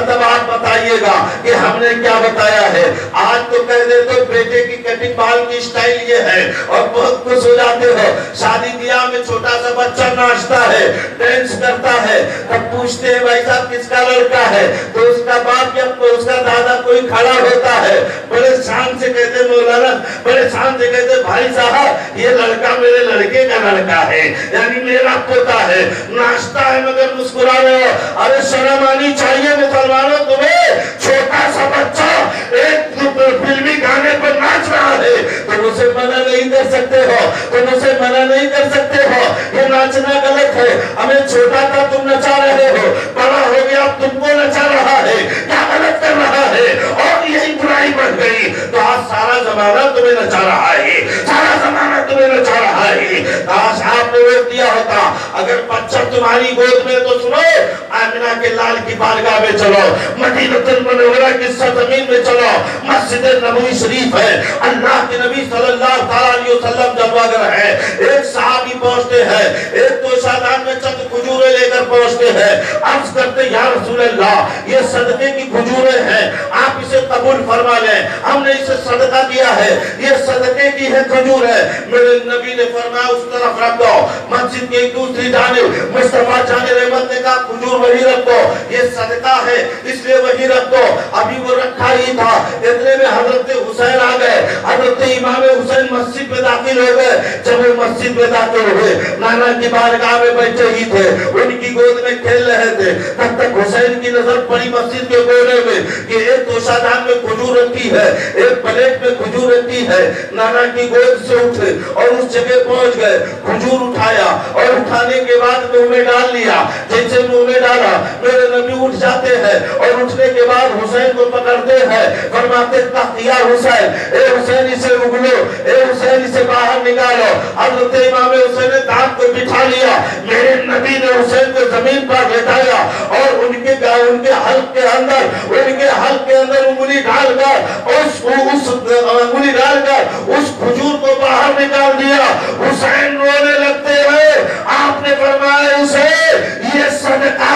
Speaker 1: تب آپ بتائیے گا کہ ہم نے کیا بتایا ہے۔ آج تو کہہ دے تو بیٹے کی کٹنگ بال کی سٹائل یہ ہے اور بہت خوش ہو جاتے ہو، شادی بیاہ میں چھوٹا سا بچہ ناچتا ہے، ڈینس کرتا ہے، تب پوچھتے ہیں بھائی صاحب کس کا لڑکا ہے، تو اس کا باپ یا اس کا دادا کوئی کھڑا ہوتا ہے، بڑے شان سے کہتے مولانا، بڑے شان سے کہتے بھائی صاحب یہ لڑکا میرے لڑکے کا لڑکا ہے، یعنی میرا پوتا ہے، ناچتا ہے مگر مسکرا رہے ہو۔ ارے شرم آنی چاہیے مسلمانوں تمہیں، چھوٹا سا بچہ ایک فلمی گانے پر ناچ رہا ہے، تم اسے منع نہیں کر سکتے ہو، تم اسے منع نہیں کر سکتے ہو، یہ ناچنا غلط ہے، ہمیں چھوٹا تھا تم نچا رہے ہو، بڑا ہو گیا تم کو نچا رہا ہے، کیا غلط کر رہا ہے، اور یہی برائی بڑھ گئی تو آج سارا زمانہ تمہیں نچا رہا ہے، سارا زمانہ تمہیں نچا رہا ہے۔ کاش آپ نے روک دیا ہوتا، اگر بچہ تمہاری گود میں تو سنو آمنہ کے لال کی بارگاہ میں چلو، مدینہ المنورہ کی سرزمین میں چلو، مسجد نبوی شریف ہے، اللہ کے نبی صلی اللہ علیہ وسلم جلوگر ہے، ایک صحابی پہنچتے ہیں، ایک تو شادان میں چند کھجورے لے کر پہنچتے ہیں، عرض کرتے یا رسول اللہ یہ صدقے کی کھجورے ہیں، آپ اسے قبول فرما لیں، ہم نے اسے صدقہ دیا ہے، یہ صدقے کی ہے کھجور ہے۔ میرے نبی نے فرمایا اس طرف رکھ دو، مسجد کی ایک دوسری جانب مصطفیٰ جان رحمت نے کہا کھجور وہی رکھ دو، یہ صدقہ ہے اس لیے وہی رکھ دو، ابھی وہ رکھا ہی تھا، اتنے میں حضرت حسین آ گئے، حضرت امام حسین مسجد میں داخل ہو گئے، جب وہ مسجد میں داخل ہوئے نانا کی بارگاہ میں بیٹھے ہی تھے، ان کی گود میں کھیل رہے تھے، تب تک حسین کی نظر پڑی مسجد کے کونے میں کہ ایک توشادان میں کھجور رکھی रखी है, एक प्लेट में खजूर रखी है, नाना की गोद से उठे और उस जगह पहुंच गए, खजूर उठाया और उठाने के बाद मुंह में डाल लिया। जैसे मुंह में डाला मेरे नबी उठ जाते हैं और उठने के बाद हुसैन को पकड़ते हैं, फरमाते तख्तिया हुसैन, ए हुसैन इसे उगलो, ए हुसैन इसे बाहर निकालो। हज़रत इमाम हुसैन ने दांत को बिठा लिया, मेरे नबी ने हुसैन को जमीन पर लेटाया और उनके हल्क के अंदर उंगली डालकर उंगली डालकर उस खजूर को बाहर निकाल दिया। हुसैन रोने लगते हैं। आपने फरमाया हुसैन ये सदका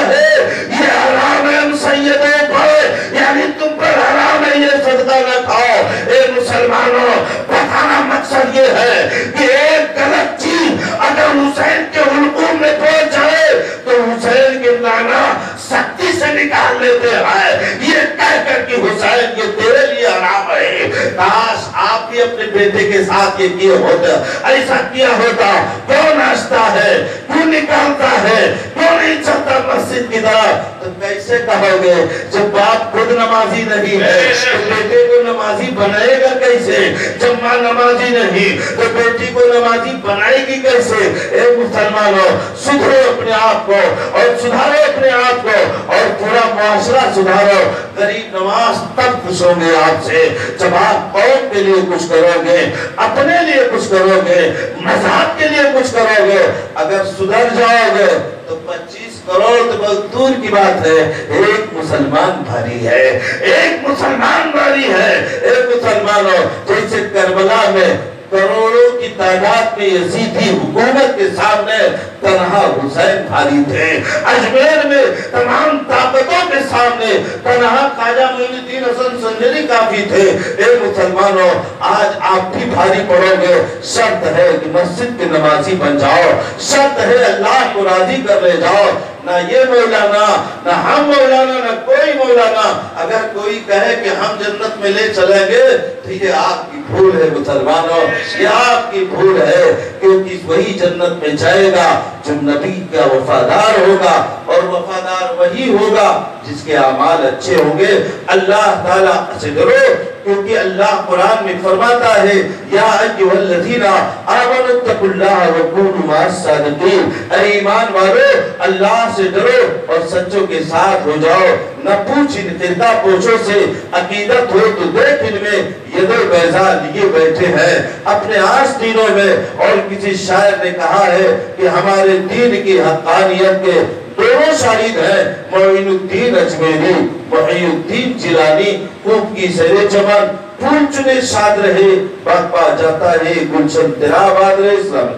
Speaker 1: है, ये हराम है सैयदों पर, यानी तुम पर हराम है, ये सदका न खाओ। ए मुसलमानों, बताना मकसद ये है कि एक गलत चीज अगर हुसैन के हुलकूम में पहुंच जाए तो हुसैन के नाना सख्ती से निकाल लेते हैं, ये कहकर कि हुसैन ये तेरे लिए हराम है। काश आप भी अपने बेटे के साथ ये किए होते, ऐसा किया होता। क्यों नाचता है, क्यों निकालता है, क्यों नहीं चलता मस्जिद की तरफ? तो कैसे कहोगे जब बाप खुद नमाजी नहीं है तो बेटे को नमाजी बनाएगा कैसे? जब माँ नमाजी नहीं तो बेटी को नमाजी बनाएगी कैसे? ए मुसलमानों, सुधरो अपने आप को और सुधारो अपने आप को और पूरा मुआशरा सुधारो। गरीब नवाज तब खुश होंगे आपसे जब आप कौम के लिए कुछ करोगे, अपने लिए कुछ करोगे, मज़हब के लिए कुछ करोगे। अगर सुधर जाओगे तो 25 करोड़ तो बहुत दूर की बात है, एक मुसलमान भारी है, एक मुसलमान भारी है। एक मुसलमानों, जैसे करबला में करोड़ों की तादाद में यजीदी हुकूमत के सामने तन्हा हुसैन भारी थे, अजमेर में तमाम ताकतों के सामने तन्हा ख्वाजा मोइनुद्दीन हसन संजरी काफी थे। ए मुसलमानों, आज आप भी भारी पड़ोगे। शर्त है कि मस्जिद के नमाजी बन जाओ, शर्त है अल्लाह को राजी कर ले जाओ। ना ये मौलाना, ना हम मौलाना, ना कोई मौलाना अगर कोई कहे कि हम जन्नत में ले चलेंगे तो ये आपकी भूल है मुसलमानों, ये आपकी भूल है। क्योंकि वही जन्नत में जाएगा जो नबी का वफादार होगा, और वफादार वही होगा जिसके अमाल अच्छे होंगे। अल्लाह ताला से डरो, क्योंकि अल्लाह कुरान में फरमाता है या अय्युहल्लज़ीना आमनुत्तकुल्लाह व कूनू मअस-सादिकीन, ऐ ईमान वालों अल्लाह से डरो और सच्चों के साथ हो जाओ। न पूछ इन तिरका पोछों से अकीदत हो तो देख इनमें यदो बैजा लिए बैठे हैं अपने आस्तीनों में। और किसी शायर ने कहा है कि हमारे दीन की हक़ानियत के दोनों शाहिद हैं, मोइनुद्दीन अजमेरी, मोहिउद्दीन जिलानी। खूब की सरे चमन फूल चुने शाद रहे, बाग पा जाता है गुलशन तेरा आबाद रहे। इस्लाम